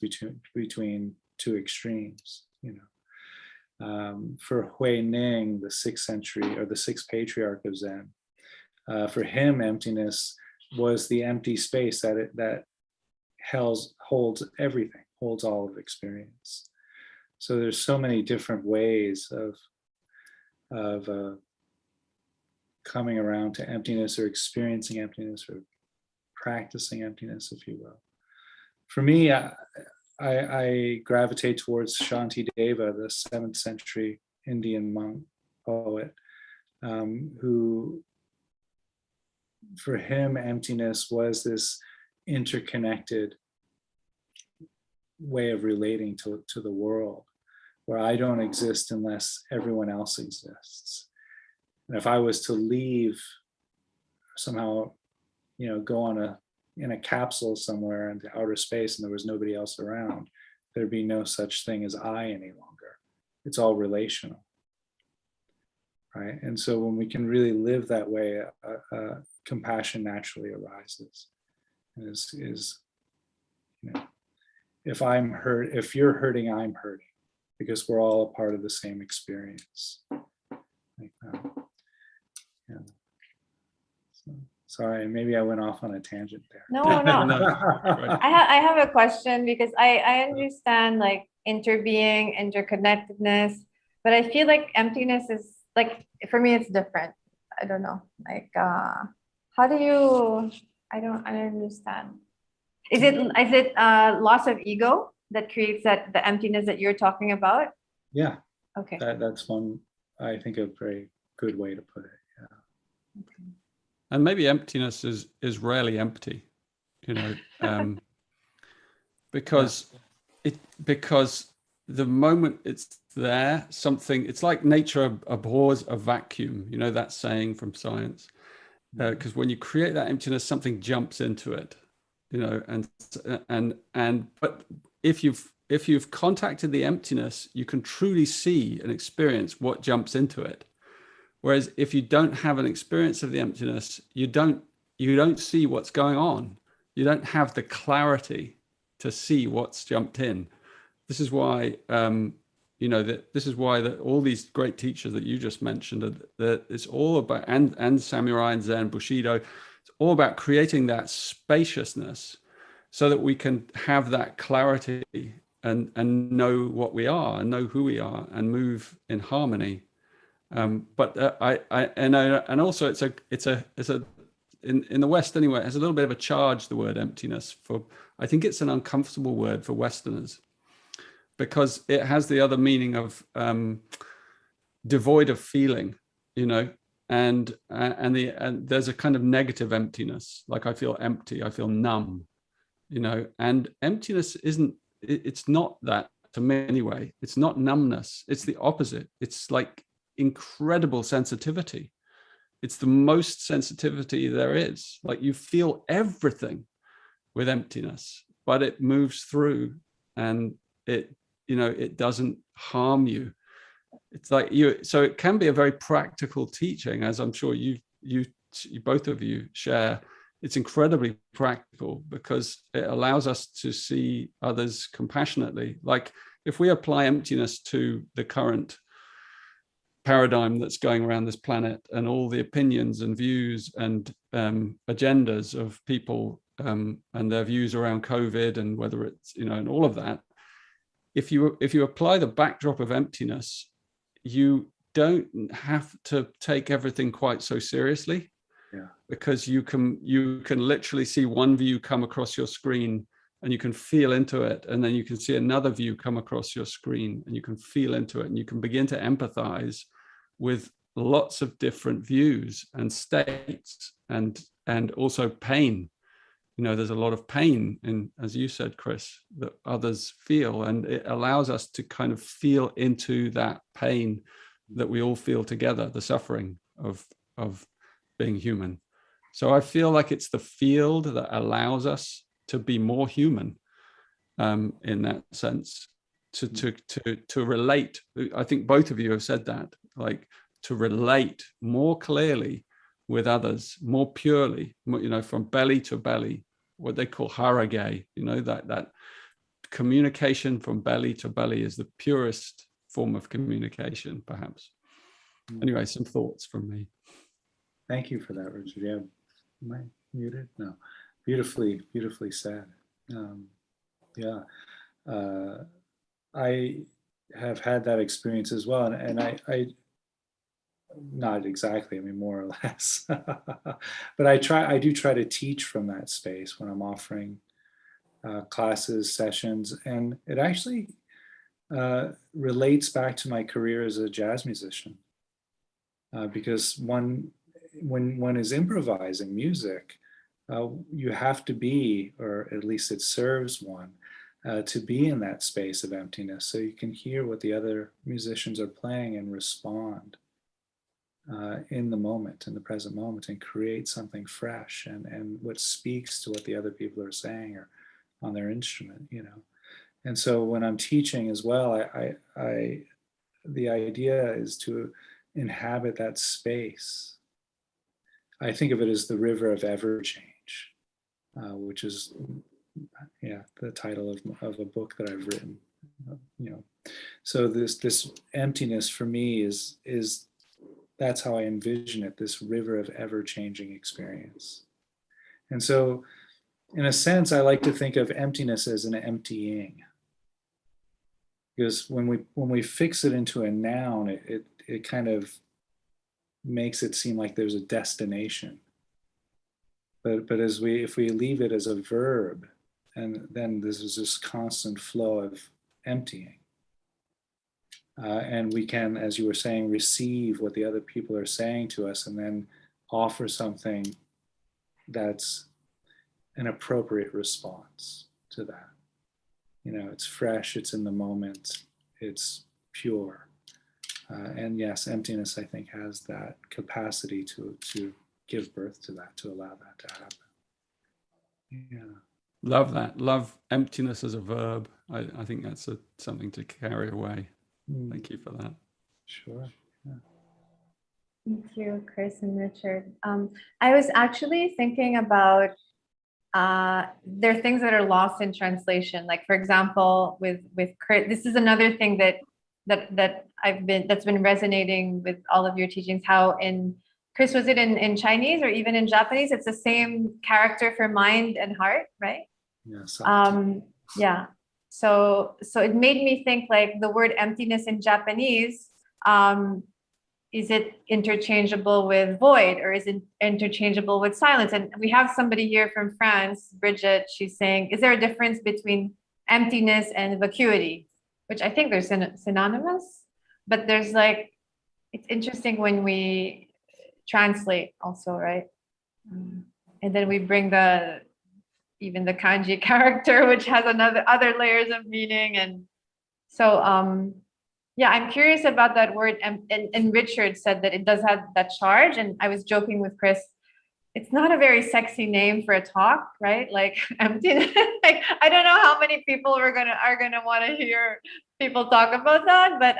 between two extremes, you know. For Hui Ning, the 6th century, or the 6th patriarch of Zen, for him, emptiness was the empty space that holds everything, holds all of experience. So there's so many different ways of coming around to emptiness, or experiencing emptiness, or practicing emptiness, if you will. For me, I gravitate towards Shantideva, the 7th century Indian monk poet, who, for him, emptiness was this interconnected way of relating to the world, where I don't exist unless everyone else exists. And if I was to leave, somehow, you know, go in a capsule somewhere into outer space, and there was nobody else around, there'd be no such thing as I any longer. It's all relational, right? And so when we can really live that way, compassion naturally arises. Is you know, if I'm hurt, if you're hurting, I'm hurting, because we're all a part of the same experience. Like that. Yeah. So, sorry, maybe I went off on a tangent there. No. Right. I have a question, because I understand like interbeing, interconnectedness, but I feel like emptiness is like, for me, it's different. I don't know. Like, how do you? I don't understand. Is it loss of ego that creates the emptiness that you're talking about? Yeah. Okay. That's one, I think, a very good way to put it. Yeah. Okay. And maybe emptiness is rarely empty, you know, because the moment it's there, something, it's like nature abhors a vacuum, you know, that saying from science, because when you create that emptiness, something jumps into it, you know, but if you've contacted the emptiness, you can truly see and experience what jumps into it. Whereas if you don't have an experience of the emptiness, you don't see what's going on. You don't have the clarity to see what's jumped in. This is why, you know, this is why all these great teachers that you just mentioned, that it's all about, and Samurai and Zen, Bushido, it's all about creating that spaciousness so that we can have that clarity and know what we are and know who we are and move in harmony. But and also it's a in the West anyway, it has a little bit of a charge, the word emptiness. I think it's an uncomfortable word for Westerners, because it has the other meaning of devoid of feeling, you know, and there's a kind of negative emptiness, like I feel empty, I feel numb, you know, and emptiness it's not that to me anyway. It's not numbness, it's the opposite. It's like incredible sensitivity. It's the most sensitivity there is. Like you feel everything with emptiness, but it moves through, and it it doesn't harm you. It's like so it can be a very practical teaching, as I'm sure you both of you share. It's incredibly practical because it allows us to see others compassionately. Like if we apply emptiness to the current paradigm that's going around this planet and all the opinions and views and agendas of people and their views around COVID and whether it's, and all of that, if you apply the backdrop of emptiness, you don't have to take everything quite so seriously. Yeah. Because you can literally see one view come across your screen and you can feel into it, and then you can see another view come across your screen and you can feel into it, and you can begin to empathize with lots of different views and states and also pain. There's a lot of pain in, as you said, Chris, that others feel, and it allows us to kind of feel into that pain that we all feel together, the suffering of being human. So I feel like it's the field that allows us to be more human in that sense, to relate. I think both of you have said that, like to relate more clearly with others, more purely, from belly to belly, what they call harage, that communication from belly to belly is the purest form of communication, perhaps. Anyway, some thoughts from me. Thank you for that, Richard. Yeah, am I muted? No. Beautifully said. I have had that experience as well, and I not exactly, I mean, more or less, but I do try to teach from that space when I'm offering classes, sessions, and it actually relates back to my career as a jazz musician, because when one is improvising music, you have to be, or at least it serves one, to be in that space of emptiness so you can hear what the other musicians are playing and respond in the moment, in the present moment, and create something fresh and what speaks to what the other people are saying or on their instrument, And so when I'm teaching as well, the idea is to inhabit that space. I think of it as the river of ever change, which is, the title of a book that I've written. So this emptiness for me is that's how I envision it, this river of ever changing experience. And so, in a sense, I like to think of emptiness as an emptying, because when we fix it into a noun, it kind of makes it seem like there's a destination. But if we leave it as a verb, and then this is this constant flow of emptying. And we can, as you were saying, receive what the other people are saying to us and then offer something that's an appropriate response to that. It's fresh, it's in the moment, it's pure. And yes, emptiness, I think, has that capacity to give birth to that, to allow that to happen. Yeah. Love that. Love emptiness as a verb. I think that's something to carry away. Thank you for that. Sure. Yeah. Thank you, Chris and Richard. I was actually thinking about there are things that are lost in translation. Like, for example, with Chris, this is another thing that's been resonating with all of your teachings. How in Chris, was it in Chinese or even in Japanese? It's the same character for mind and heart, right? Yes. Yeah. So it made me think, like, the word emptiness in Japanese, is it interchangeable with void, or is it interchangeable with silence? And we have somebody here from France, Bridget, she's saying, is there a difference between emptiness and vacuity? Which I think they're synonymous, but there's like, it's interesting when we translate also, right? And then we bring even the kanji character, which has other layers of meaning. And so, yeah, I'm curious about that word. And Richard said that it does have that charge. And I was joking with Chris it's not a very sexy name for a talk, right? Like emptiness. Like, I don't know how many people are gonna want to hear people talk about that, but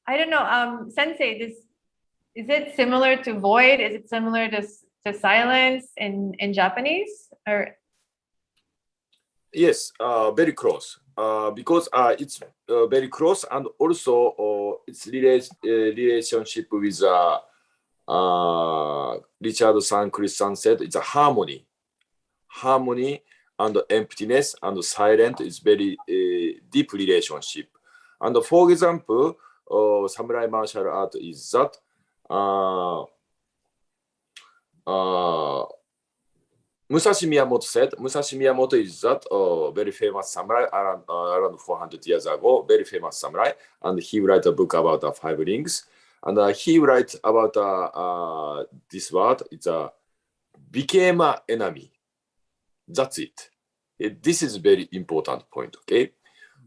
I don't know. Sensei, is it similar to void? Is it similar to silence in Japanese? Or Yes, very close. Because it's very close, and also its relationship with Richard Chris said it's a harmony. Harmony and emptiness and silent is very deep relationship. And for example, samurai martial art is that Musashi Miyamoto is that very famous samurai around 400 years ago, very famous samurai, and he wrote a book about the 5 rings, and he writes about this word. It's became an enemy. That's it. This is very important point. Okay.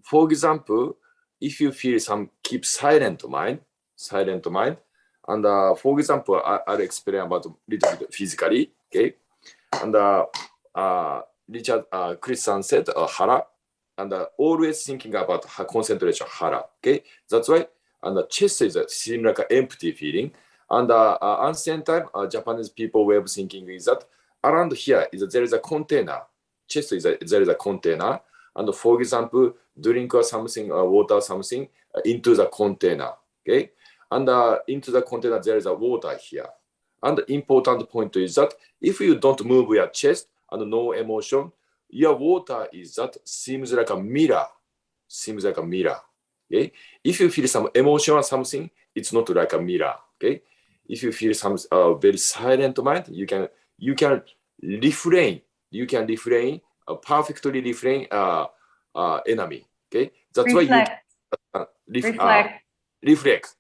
For example, if you feel keep silent mind, and for example, I'll explain about a little bit physically. Okay. And Richard Chris said hara, and always thinking about concentration hara. Okay, that's why. And the chest is seem like an empty feeling. And at the same time, Japanese people way of thinking is that around here there is a container. Chest is there is a container, and for example, drink or something, water or something into the container. Okay, and into the container there is a water here. And the important point is that if you don't move your chest and no emotion, your water is that seems like a mirror. Okay? If you feel some emotion or something, it's not like a mirror. Okay? If you feel some very silent mind, you can refrain. You can refrain, perfectly refrain enemy. Okay? That's reflect. Why you reflect.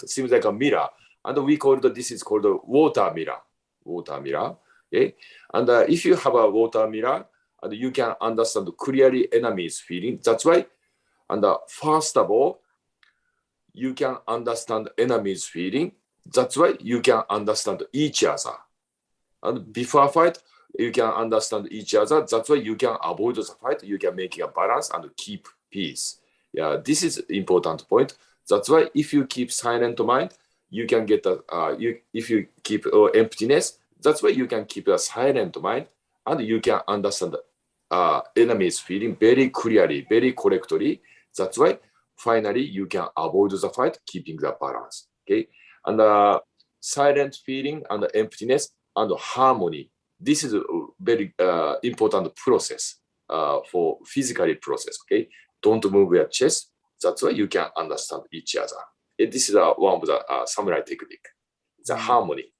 Seems like a mirror. And we call this is called a water mirror. Okay? And if you have a water mirror, and you can understand clearly enemy's feeling. That's why. And first of all, you can understand enemy's feeling. That's why you can understand each other. And before fight, you can understand each other. That's why you can avoid the fight. You can make a balance and keep peace. Yeah, this is important point. That's why if you keep silent mind, you can get if you keep emptiness, that's why you can keep a silent mind, and you can understand enemy's feeling very clearly, very correctly. That's why finally you can avoid the fight, keeping the balance. Okay, and silent feeling and emptiness and harmony. This is a very important process for physically process. Okay, don't move your chest. That's why you can understand each other. This is one of the samurai technique. It's a harmony.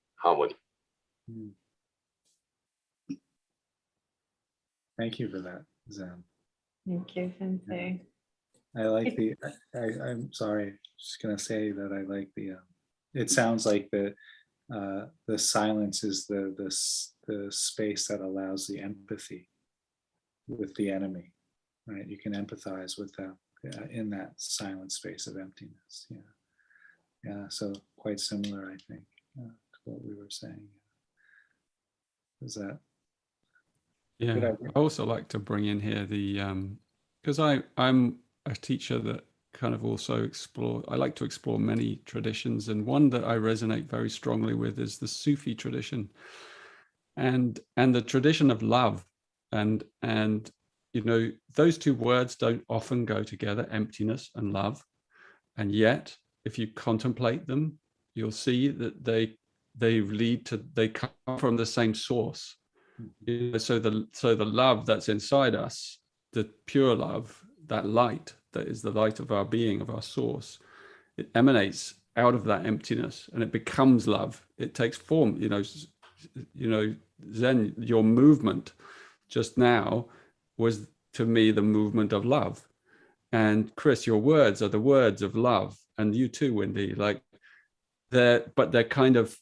Thank you for that, Zen. Thank you, Sensei. I like I'm sorry, just gonna say that I like the. It sounds like the silence is the space that allows the empathy with the enemy, right? You can empathize with them in that silent space of emptiness. Yeah. So quite similar, I think, to what we were saying. Is that? Yeah. I also like to bring in here the because I'm a teacher that kind of also I like to explore many traditions, and one that I resonate very strongly with is the Sufi tradition, and the tradition of love, and you know, those two words don't often go together, emptiness and love, and yet if you contemplate them, you'll see that they come from the same source. You know, so the love that's inside us, the pure love, that light that is the light of our being, of our source, it emanates out of that emptiness and it becomes love. It takes form. You know, Zen, your movement just now was to me the movement of love, and Chris, your words are the words of love, and you too, Wendy. Like they're kind of.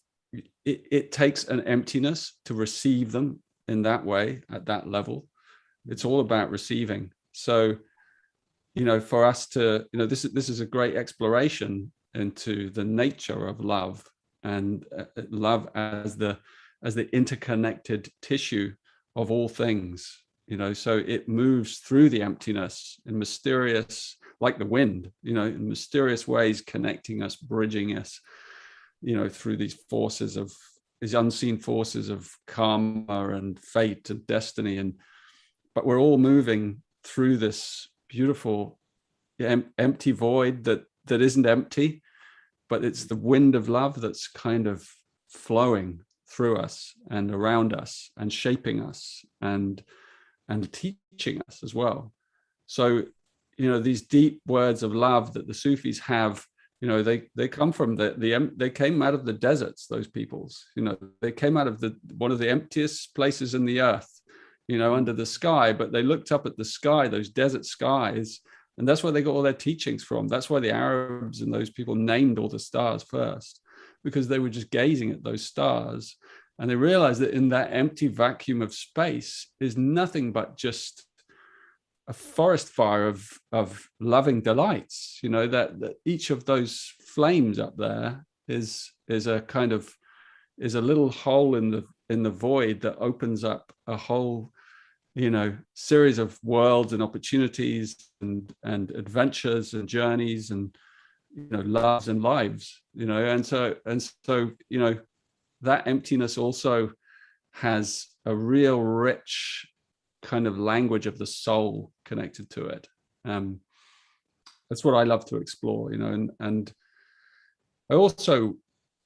It takes an emptiness to receive them in that way, at that level. It's all about receiving. So, you know, for us to, you know, this is a great exploration into the nature of love, and love as the as the interconnected tissue of all things, you know, so it moves through the emptiness in mysterious, like the wind, you know, in mysterious ways, connecting us, bridging us, you know, through these forces of, these unseen forces of karma and fate and destiny. And but we're all moving through this beautiful empty void that isn't empty, but it's the wind of love that's kind of flowing through us and around us and shaping us and teaching us as well. So, you know, these deep words of love that the Sufis have, you know, they come from they came out of the deserts, those peoples, you know, they came out of one of the emptiest places in the earth, you know, under the sky, but they looked up at the sky, those desert skies, and that's where they got all their teachings from. That's why the Arabs and those people named all the stars first, because they were just gazing at those stars and they realized that in that empty vacuum of space is nothing but just a forest fire of loving delights, you know, that each of those flames up there is a kind of, is a little hole in the void that opens up a whole, you know, series of worlds and opportunities and adventures and journeys and, you know, loves and lives, you know, and so, you know, that emptiness also has a real rich kind of language of the soul connected to it. That's what I love to explore, you know, and I also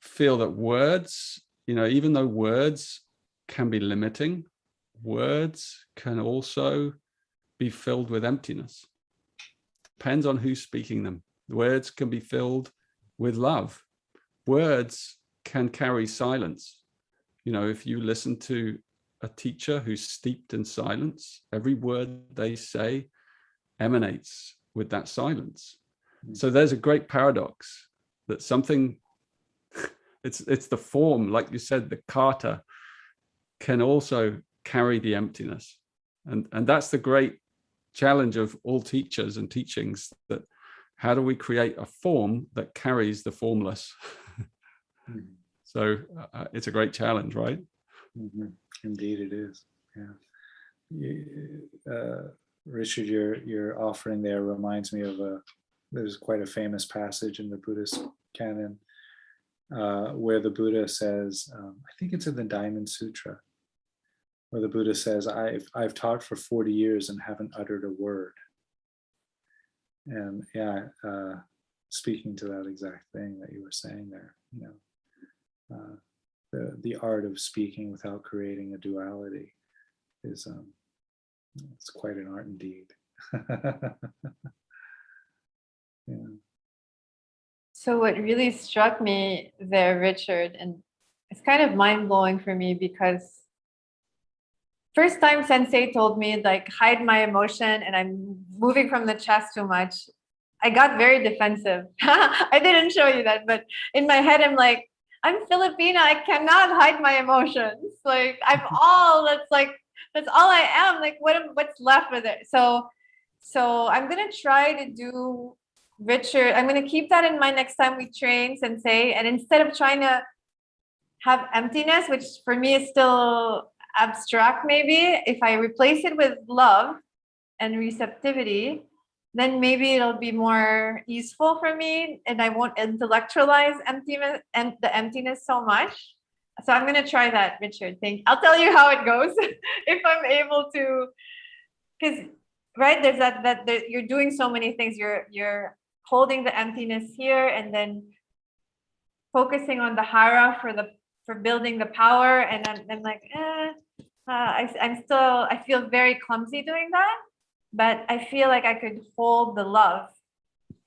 feel that words, you know, even though words can be limiting, words can also be filled with emptiness. Depends on who's speaking them. Words can be filled with love. Words can carry silence. You know, if you listen to a teacher who's steeped in silence, every word they say emanates with that silence. So there's a great paradox that something, it's the form, like you said, the kata can also carry the emptiness. And that's the great challenge of all teachers and teachings, that how do we create a form that carries the formless? So it's a great challenge, right? Indeed it is. Yeah. Richard, your offering there reminds me of there's quite a famous passage in the Buddhist canon where the Buddha says, I think it's in the Diamond Sutra, where the Buddha says, I've taught for 40 years and haven't uttered a word. And yeah, speaking to that exact thing that you were saying there, you know, the art of speaking without creating a duality is it's quite an art indeed. Yeah. So what really struck me there, Richard, and it's kind of mind-blowing for me, because first time Sensei told me, like, hide my emotion and I'm moving from the chest too much, I got very defensive. I didn't show you that, but in my head I'm like, I'm Filipina, I cannot hide my emotions. Like, I'm all, that's all I am. Like, what's left with it? So I'm gonna try to do, Richard, I'm gonna keep that in mind next time we train, Sensei. And instead of trying to have emptiness, which for me is still abstract, maybe if I replace it with love and receptivity, then maybe it'll be more easeful for me and I won't intellectualize emptiness and the emptiness so much. So I'm going to try that, Richard. I'll tell you how it goes if I'm able to, because right, there's that you're doing so many things. You're holding the emptiness here and then focusing on the hara for building the power, and I'm like, I feel very clumsy doing that, but I feel like I could hold the love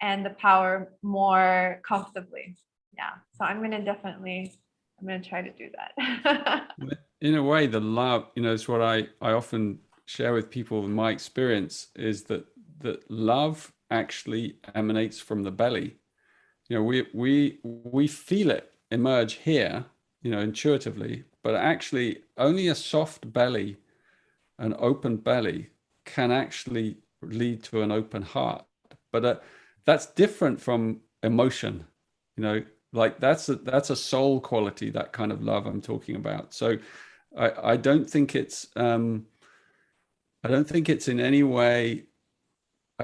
and the power more comfortably. Yeah, so I'm gonna try to do that. In a way, the love, you know, is what I often share with people. In my experience is that love actually emanates from the belly. You know, we feel it emerge here, you know, intuitively, but actually only a soft belly, an open belly, can actually lead to an open heart. But that's different from emotion. You know, Like that's a soul quality, that kind of love I'm talking about. So I don't think it's in any way,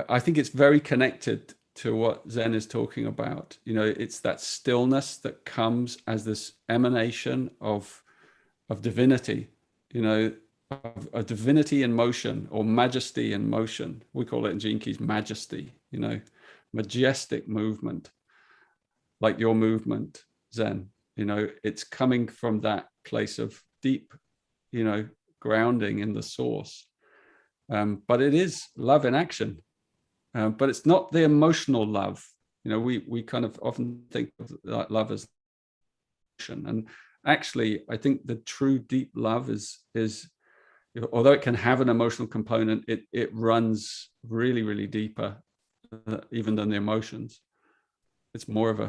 I think it's very connected to what Zen is talking about. You know, it's that stillness that comes as this emanation of divinity, you know, of divinity in motion, or majesty in motion. We call it in Gene Keys majesty, you know, majestic movement, like your movement, Zen. You know, it's coming from that place of deep, you know, grounding in the source. But it is love in action. But it's not the emotional love. You know, we kind of often think of love as emotion. And actually, I think the true deep love is although it can have an emotional component, it runs really, really deeper even than the emotions. It's more of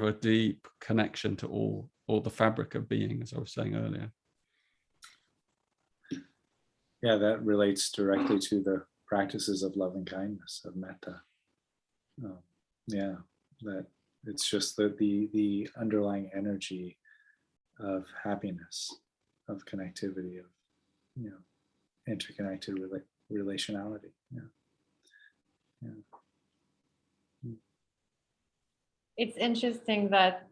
a deep connection to all the fabric of being, as I was saying earlier. Yeah, that relates directly to the practices of loving kindness, of metta. Yeah, that it's just the underlying energy of happiness, of connectivity, of, you know, interconnected relationality. Yeah. It's interesting that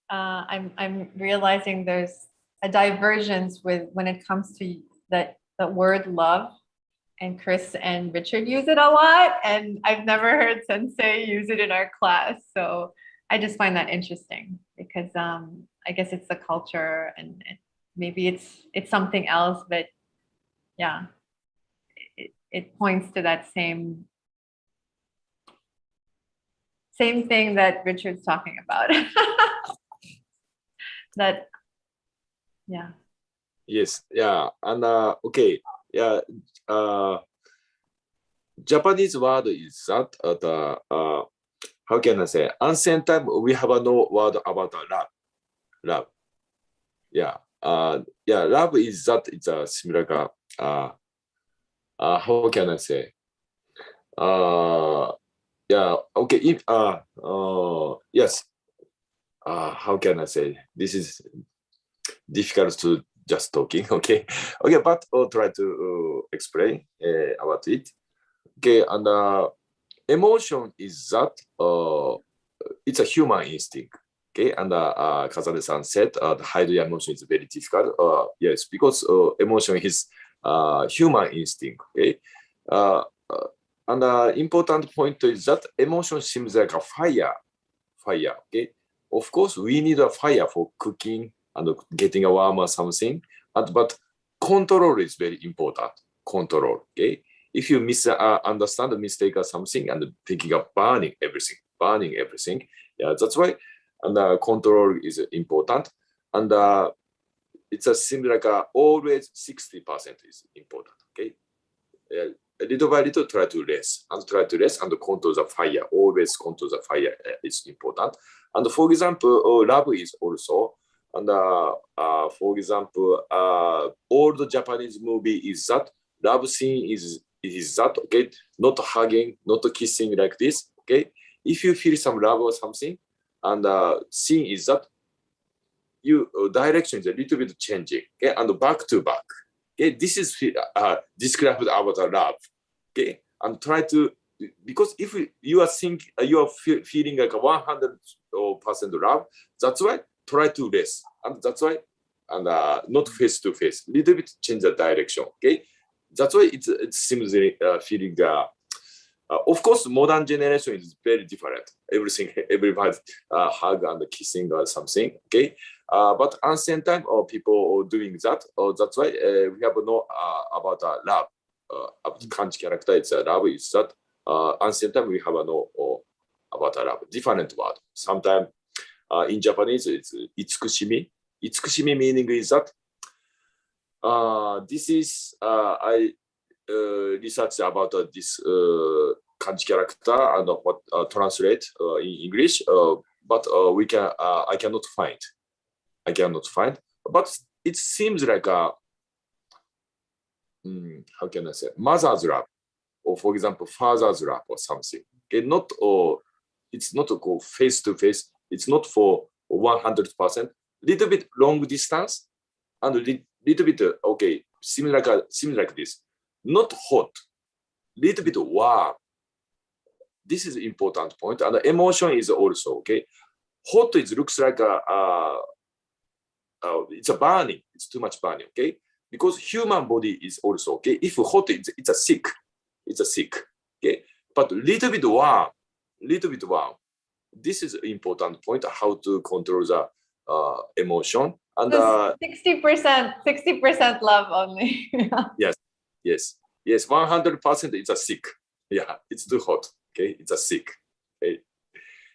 I'm realizing there's a divergence when it comes to that word love, and Chris and Richard use it a lot, and I've never heard Sensei use it in our class. So I just find that interesting because I guess it's the culture, and maybe it's something else, but yeah, it points to that same thing that Richard's talking about. That, yeah. Yes, yeah, and okay, yeah, Japanese word is that how can I say? Ancient time we have no word about love. Yeah, yeah, love is that it's a similar. How can I say? Yeah, okay. If yes. How can I say? This is difficult to just talking. Okay, okay, but I'll try to explain about it. Okay, and emotion is that it's a human instinct. Okay, and Kazane-san said the hide your emotion is very difficult. Yes, because emotion is human instinct. Okay, and important point is that emotion seems like a fire. Okay, of course we need a fire for cooking and getting a warm or something, but control is very important. Control. Okay, if you understand the mistake or something and thinking of burning everything, yeah, that's why. And control is important, and it's a similar like always 60% is important. Okay, little by little try to less and control the fire. Always control the fire is important. And for example, love is also. And for example, all the Japanese movie is that love scene is that, okay? Not hugging, not kissing like this. Okay, if you feel some love or something, and scene is that you direction is a little bit changing. Okay, and back to back. Okay, this is described about love. Okay, and try to, because if you are feeling like a 100% love, that's why try to less, and that's why, and not face to face. Little bit change the direction. Okay, that's why it seems feeling. Of course, modern generation is very different. Everybody hug and kissing or something. Okay, but ancient time people doing that. That's why we have no about love. About kanji character, it's love is that. Ancient time we have no about love. Different word. Sometimes in Japanese it's itsukushimi. Itsukushimi meaning is that. This is I researched about this kanji character and what translate in English, but I cannot find. But it seems like a how can I say, mother's love, or for example father's love or something. Okay, not it's not go face to face, It's not for 100%. Little bit long distance and little bit, okay, similar like this. Not hot, little bit warm. This is important point. And the emotion is also, okay. Hot looks like it's a burning. It's too much burning, okay? Because human body is also, okay. If hot, it's a sick. It's a sick, okay. But little bit warm. This is an important point. How to control the emotion. And 60% love only. yes. 100% it's a sick. Yeah, it's too hot. Okay, it's a sick. Okay.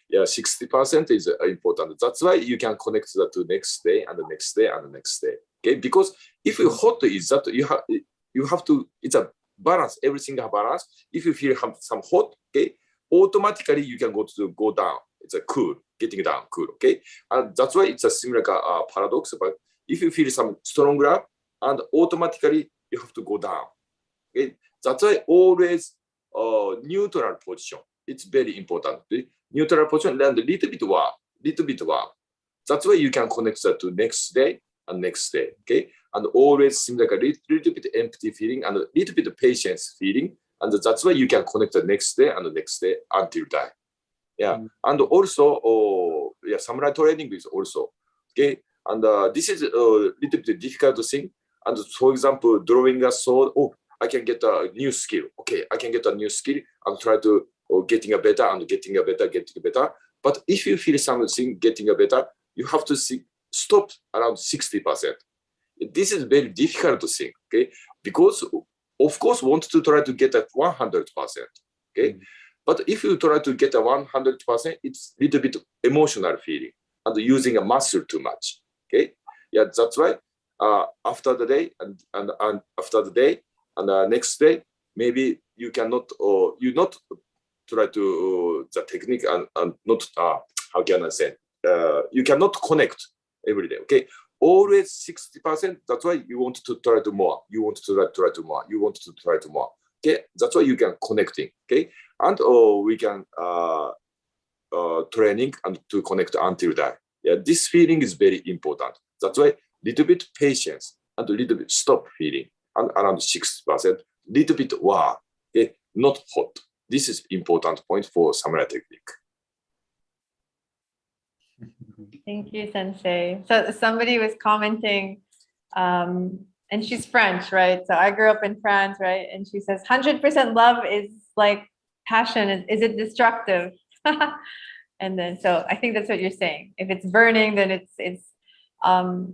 Yeah, 60% is important. That's why you can connect that to next day and the next day and the next day. Okay, because if you hot is that you have to. It's a balance. Everything have balance. If you feel some hot, okay, automatically you can go down. It's a cool, getting down, cool. Okay, and that's why it's a similar paradox. But if you feel some strong love, and automatically you have to go down. Okay, that's why always neutral position. It's very important. Okay? Neutral position and a little bit warm. That's why you can connect that to next day and next day. Okay, and always seem like a little bit empty feeling and a little bit of patience feeling, and that's why you can connect the next day and the next day until die. Yeah, and also samurai training is also okay. And this is a little bit difficult thing. And for example, drawing a sword. Oh, I can get a new skill. Okay, I can get a new skill and try to getting a better and getting a better. But if you feel something getting a better, you have to stop around 60%. This is very difficult thing. Okay, because of course want to try to get at 100%. Okay, but if you try to get a 100%, it's a little bit emotional feeling and using a muscle too much. Okay, yeah, that's why after the day and after the day. And the next day, maybe you cannot, or you not try to the technique and not, how can I say, you cannot connect every day, okay? Always 60%, that's why you want to try to more. You want to try to more. You want to try to more, okay? That's why you can connecting, okay? And we can training and to connect until die. Yeah, this feeling is very important. That's why little bit patience and a little bit stop feeling. And around 6%, little bit warm, okay? Not hot. This is important point for samurai technique. Thank you, Sensei. So somebody was commenting, and she's French, right? So I grew up in France, right? And she says 100% love is like passion. Is it destructive? And then, so I think that's what you're saying. If it's burning, then it's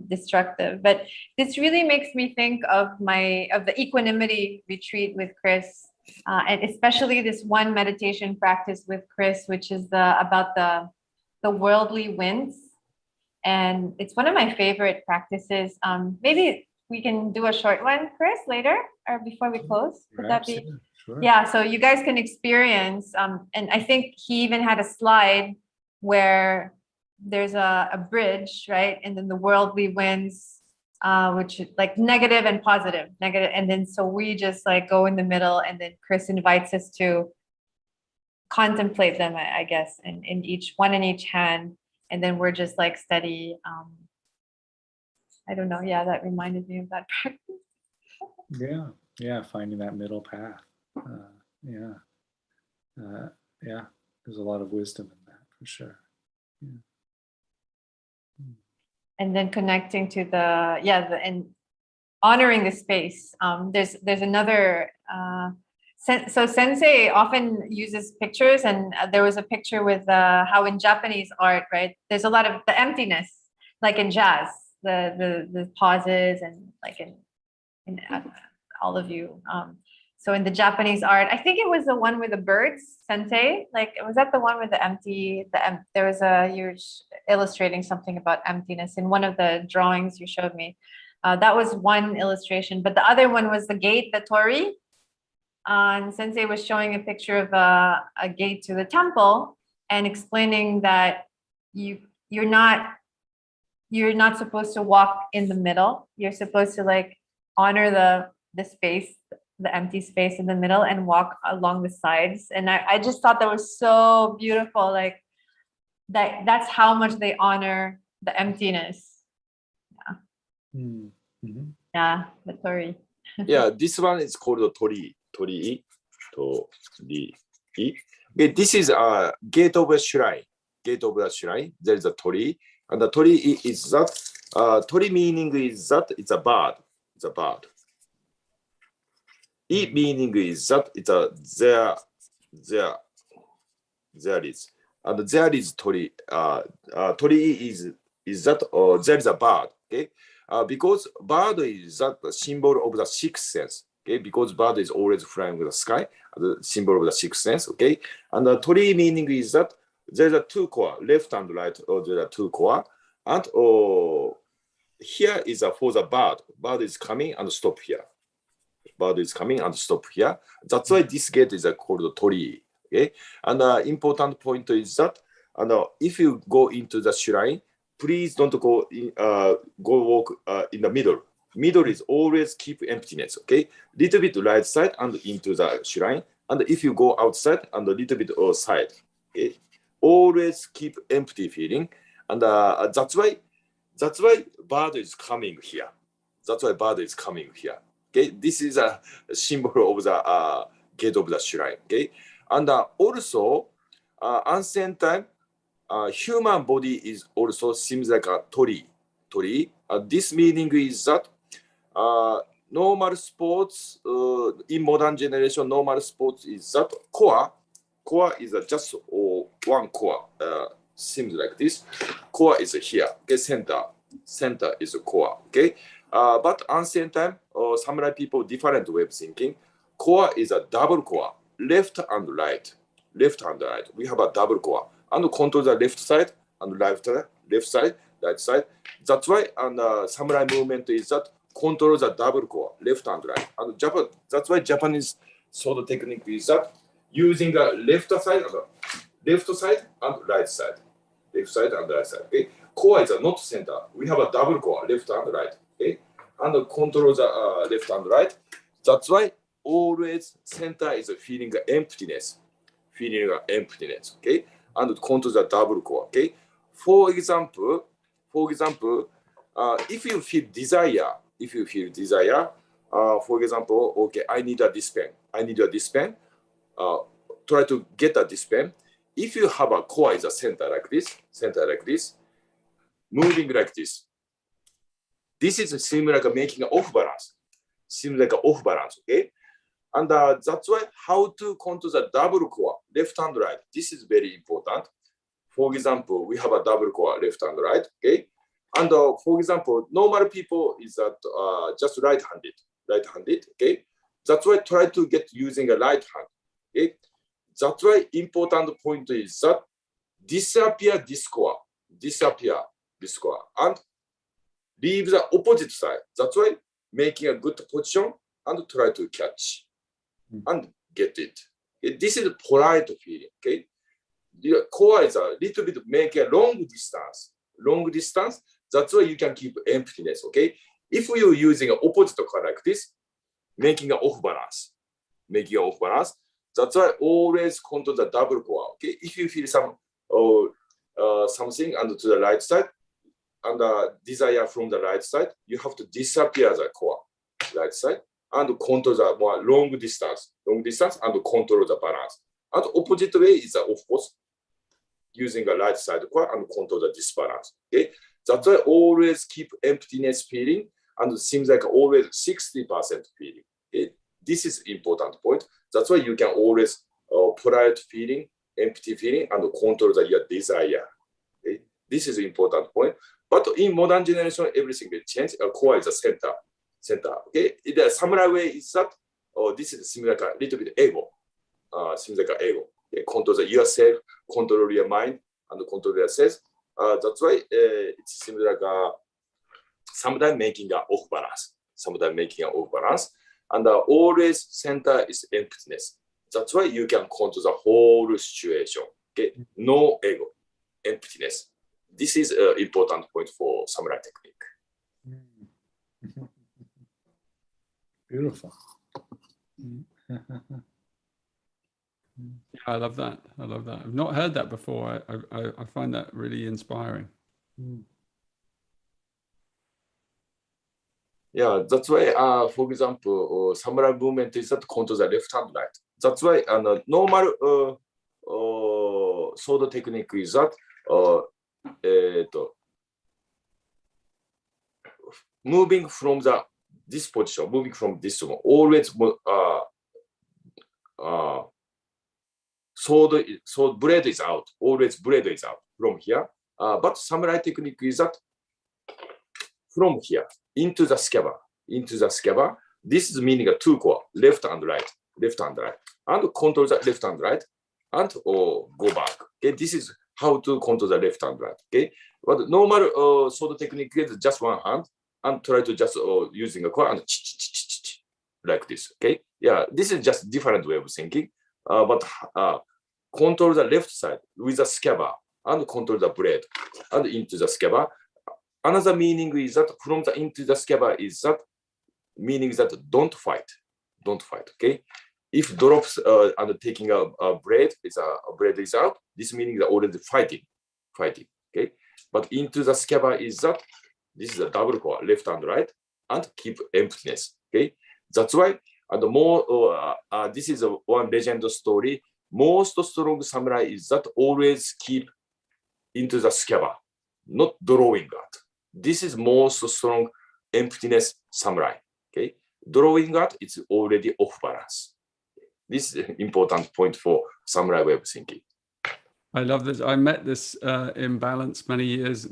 destructive. But this really makes me think of the equanimity retreat with Chris, and especially this one meditation practice with Chris, which is about the worldly winds. And it's one of my favorite practices. Maybe we can do a short one, Chris, later or before we close. Would that be? Sure. Yeah, so you guys can experience, and I think he even had a slide where there's a bridge, right? And then the worldly winds, which is like negative and positive. And then so we just like go in the middle, and then Chris invites us to contemplate them, I guess, in each one in each hand. And then we're just like steady. I don't know. Yeah, that reminded me of that practice. Yeah, finding that middle path. There's a lot of wisdom in that for sure. Yeah. And then connecting to and honoring the space. There's another. So Sensei often uses pictures, and there was a picture with how in Japanese art, right? There's a lot of the emptiness, like in jazz, the pauses, and like in all of you. So in the Japanese art, I think it was the one with the birds, Sensei. Like, was that the one with the empty? There was you're illustrating something about emptiness in one of the drawings you showed me. That was one illustration, but the other one was the gate, the torii. And Sensei was showing a picture of a gate to the temple and explaining that you're not supposed to walk in the middle. You're supposed to like honor the space, the empty space in the middle, and walk along the sides. And I just thought that was so beautiful. Like, that's how much they honor the emptiness. Mm-hmm. Yeah, the Tori. Yeah, this one is called the Tori. Okay, this is a gate of a shrine. Gate of a shrine. There is a Tori, and the Tori is that. Tori meaning is that it's a bird. It's a bird. I meaning is that it's a there is, and there is Tori. Tori is that there is a bird. Okay, because bird is that the symbol of the sixth sense. Okay, because bird is always flying with the sky, the symbol of the sixth sense. Okay, and the Tori meaning is that there are two core, left and right, or there are two core, and here is for the bird. Bird is coming and stop here. Bird is coming and stop here. That's why this gate is called Tori. Okay, and important point is that, if you go into the shrine, please don't go in, go walk in the middle. Middle is always keep emptiness. Okay, little bit right side and into the shrine, and if you go outside and a little bit outside, okay, always keep empty feeling, and that's why bird is coming here. That's why bird is coming here. Okay, this is a symbol of the gate of the shrine. Okay, and also ancient time, human body is also seems like a Tori. This meaning is that normal sports in modern generation, normal sports is that core is just one core. Seems like this. Core is here. Okay, center is a core. Okay, but ancient time, samurai people different way of thinking. Core is a double core, left and right. We have a double core and control the left side and left side, right side. That's why samurai movement is that control the double core, left and right. And that's why Japanese sword technique is that using the left side and right side. Left side and right side. Okay. Core is not center. We have a double core, left and right. Okay. And control the left and right. That's why always center is feeling emptiness. Okay. And control the double core. Okay. For example, if you feel desire, for example, okay, I need this pen. Try to get this pen. If you have a core is a center like this, moving like this. This is similar like making an off balance. Okay? And that's why how to control the double core, left and right. This is very important. For example, we have a double core, left and right. Okay? And for example, normal people is that just right-handed. Okay? That's why try to get using a right hand. Okay? That's why important point is that disappear this core, and leave the opposite side. That's why making a good position and try to catch and get it. Okay? This is polite feeling. Okay, the core is a little bit make a long distance. That's why you can keep emptiness. Okay, if you're using an opposite core like this, making an off balance. That's why always control the double core. Okay, if you feel something and to the right side and desire from the right side, you have to disappear the core, right side, and control the more long distance, and control the balance. And opposite way is of course using the right side core and control the disbalance. Okay, that's why always keep emptiness feeling, and it seems like always 60% feeling. Okay? This is important point. That's why you can always polite feeling, empty feeling, and control your desire. Okay? This is an important point. But in modern generation, everything will change. Core is a center. Okay, the samurai way is that this is similar like a little bit ego. Seems like an ego. Okay? Control yourself, control your mind, and control yourself. That's why it's similar like sometimes making an off balance. And always center is emptiness. That's why you can control the whole situation. Okay, no ego, emptiness. This is an important point for samurai technique. Beautiful. I love that. I love that. I've not heard that before. I find that really inspiring. Yeah, that's why, for example, samurai movement is that control the left and right. That's why normal sword technique is that moving from this position, moving from this one, always sword blade is out, always blade is out from here. But samurai technique is that from here into the scabbard, This is meaning a two core, left and right, and control the left and right, and go back. Okay, this is how to control the left and right. Okay, but normal sword technique is just one hand and try to just using a core and like this. Okay, yeah, this is just different way of thinking. But control the left side with the scabbard and control the blade and into the scabbard. Another meaning is that from the into the scabbard is that meaning that don't fight. Okay, if drops and taking a blade is blade is out, this meaning that already fighting. Okay, but into the scabbard is that this is a double core, left and right, and keep emptiness. Okay, that's why and more. This is one legend story. Most strong samurai is that always keep into the scabbard, not drawing out. This is most strong emptiness samurai. Okay, drawing out it's already off balance. This is an important point for samurai way of thinking. I love this. I met this imbalance many years.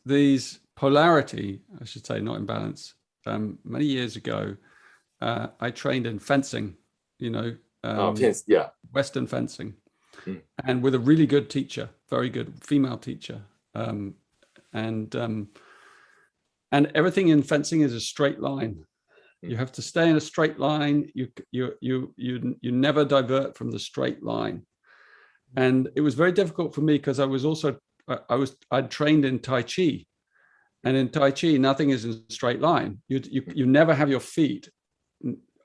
These polarity, I should say, not imbalance. Many years ago, I trained in fencing. Fence, yeah, Western fencing, and with a really good teacher, very good female teacher, and everything in fencing is a straight line. You have to stay in a straight line. You never divert from the straight line. And it was very difficult for me because I'd trained in Tai Chi, and in Tai Chi nothing is in a straight line. You never have your feet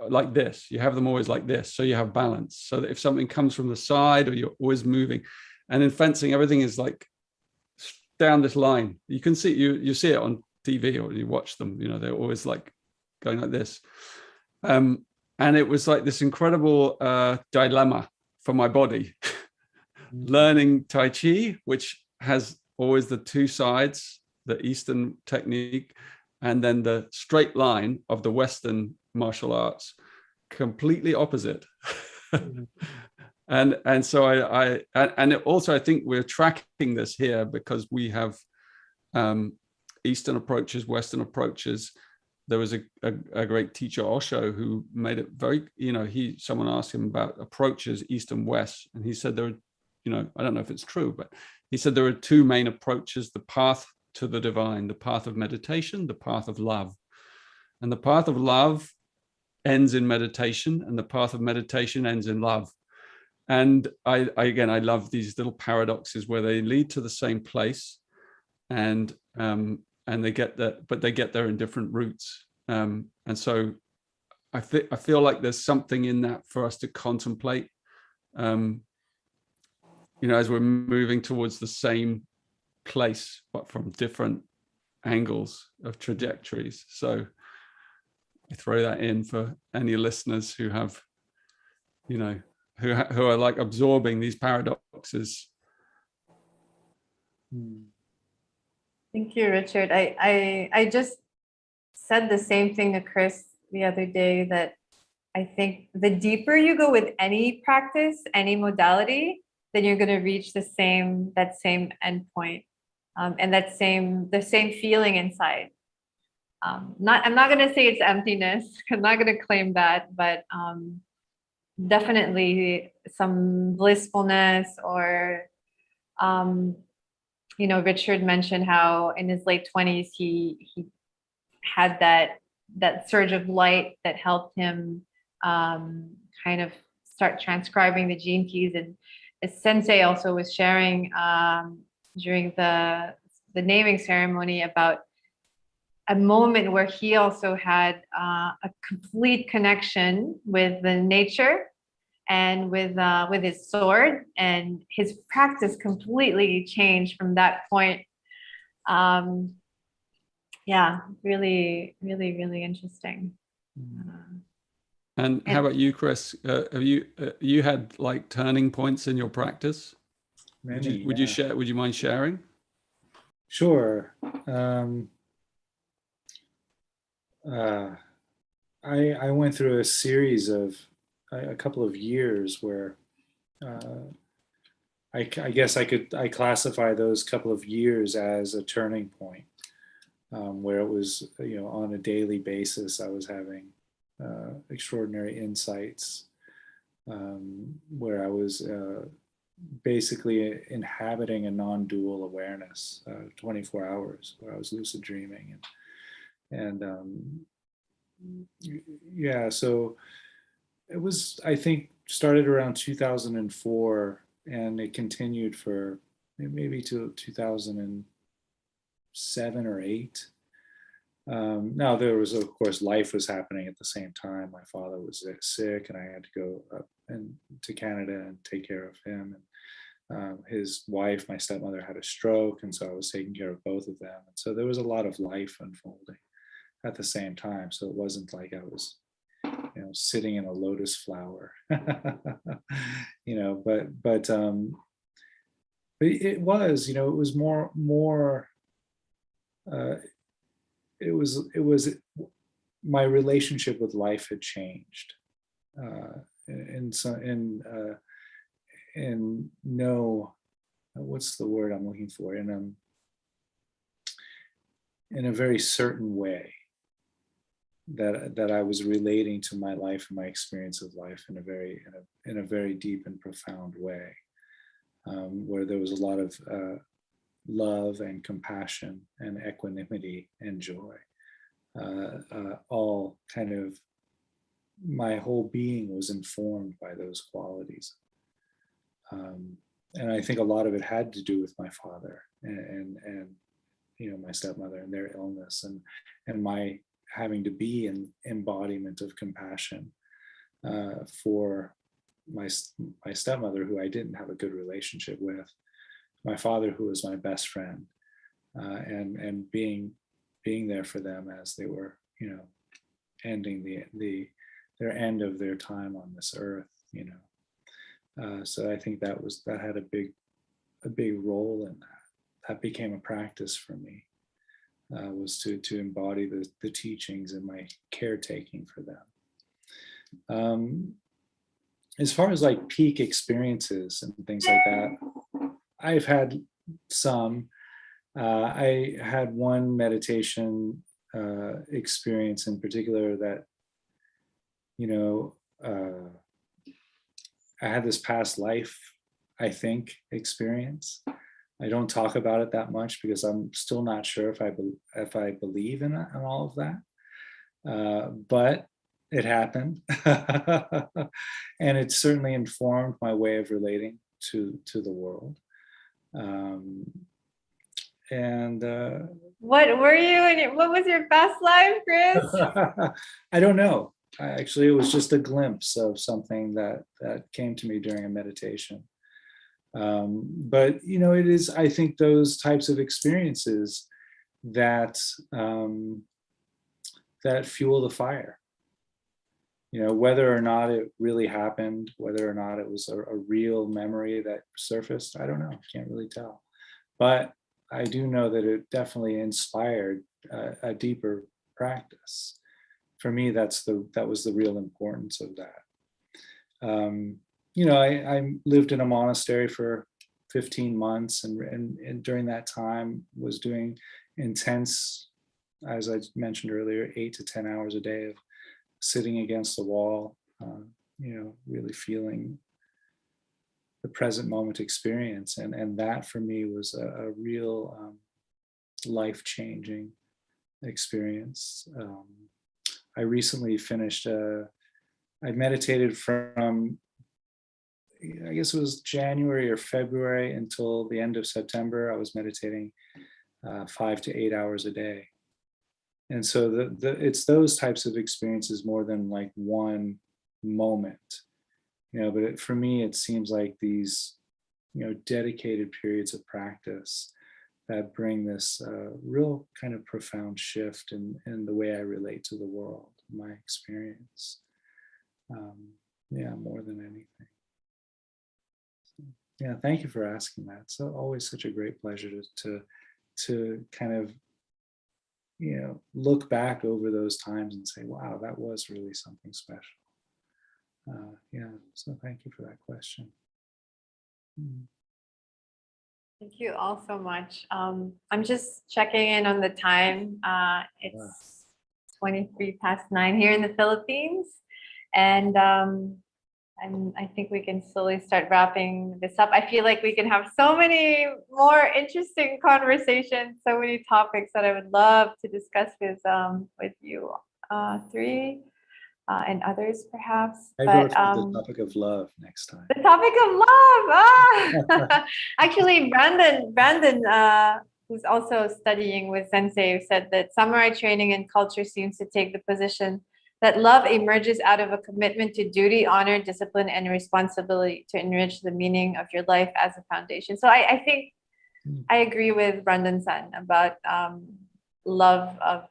like this. You have them always like this, so you have balance. So that if something comes from the side, or you're always moving. And in fencing, everything is like down this line. You can see you see it on TV or you watch them. They're always like going like this. And it was like this incredible dilemma for my body. Learning Tai Chi, which has always the two sides, the Eastern technique, and then the straight line of the Western martial arts, completely opposite. And so I think we're tracking this here because we have Eastern approaches, Western approaches. There was a great teacher, Osho, who made it very, someone asked him about approaches, East and West, and he said there are, I don't know if it's true, but he said there are two main approaches: the path to the divine, the path of meditation, the path of love. And the path of love ends in meditation, and the path of meditation ends in love. And I love these little paradoxes where they lead to the same place, and they get there, but they get there in different routes. And so I feel like there's something in that for us to contemplate, as we're moving towards the same place, but from different angles of trajectories. So I throw that in for any listeners who have, who are like absorbing these paradoxes. Thank you, Richard. I just said the same thing to Chris the other day, that I think the deeper you go with any practice, any modality, then you're going to reach that same endpoint, and the same feeling inside. I'm not going to say it's emptiness. I'm not going to claim that, but definitely some blissfulness, or Richard mentioned how in his late 20s he had that surge of light that helped him kind of start transcribing the gene keys. And as Sensei also was sharing during the naming ceremony about a moment where he also had a complete connection with the nature, and with his sword, and his practice completely changed from that point. Yeah, really, really, really interesting. And how about you, Chris? Have you had like turning points in your practice? Many, Would you share? Would you mind sharing? Sure. I went through a series of a couple of years where I guess I classify those couple of years as a turning point, where it was, on a daily basis I was having extraordinary insights, where I was basically inhabiting a non-dual awareness, 24 hours, where I was lucid dreaming, and yeah, so it was, I think, started around 2004, and it continued for maybe to 2007 or 8. Now there was, of course, life was happening at the same time. My father was sick, and I had to go up to Canada and take care of him. And his wife, my stepmother, had a stroke, and so I was taking care of both of them. And so there was a lot of life unfolding at the same time. So it wasn't like I was, sitting in a lotus flower, but it was, it was more. It was my relationship with life had changed, and no, what's the word I'm looking for, in a very certain way, that I was relating to my life and my experience of life in a very deep and profound way, where there was a lot of love and compassion and equanimity and joy, all kind of, my whole being was informed by those qualities. And I think a lot of it had to do with my father and my stepmother and their illness, and my having to be an embodiment of compassion for my stepmother, who I didn't have a good relationship with, my father, who was my best friend, and being there for them as they were, ending their end of their time on this earth, so I think that had a big role in that. That became a practice for me, was to embody the teachings and my caretaking for them. As far as like peak experiences and things like that, I've had some. I had one meditation experience in particular that, I had this past life, I think, experience. I don't talk about it that much because I'm still not sure if I believe in all of that. But it happened, and it certainly informed my way of relating to the world. What were you? What was your past life, Chris? I don't know. Actually, it was just a glimpse of something that came to me during a meditation. But it is, I think, those types of experiences that fuel the fire. Whether or not it really happened, whether or not it was a real memory that surfaced, I don't know. Can't really tell. But I do know that it definitely inspired a deeper practice. For me, that was the real importance of that. I lived in a monastery for 15 months, and during that time was doing intense, as I mentioned earlier, 8 to 10 hours a day of sitting against the wall, really feeling the present moment experience. And that for me was a real life-changing experience. I recently finished, I meditated from, I guess it was January or February until the end of September. I was meditating 5 to 8 hours a day. And so it's those types of experiences more than like one moment, but for me, it seems like these, dedicated periods of practice that bring this real kind of profound shift in the way I relate to the world, my experience. More than anything. Yeah, thank you for asking that. It's always such a great pleasure to kind of, look back over those times and say, wow, that was really something special. So thank you for that question. Thank you all so much. I'm just checking in on the time. It's 9:23 here in the Philippines. And I think we can slowly start wrapping this up. I feel like we can have so many more interesting conversations, so many topics that I would love to discuss with you three and others perhaps. I vote for the topic of love next time. The topic of love. Actually, Brandon, who's also studying with Sensei, said that samurai training and culture seems to take the position that love emerges out of a commitment to duty, honor, discipline, and responsibility to enrich the meaning of your life as a foundation. So I think I agree with Brandon-san about love of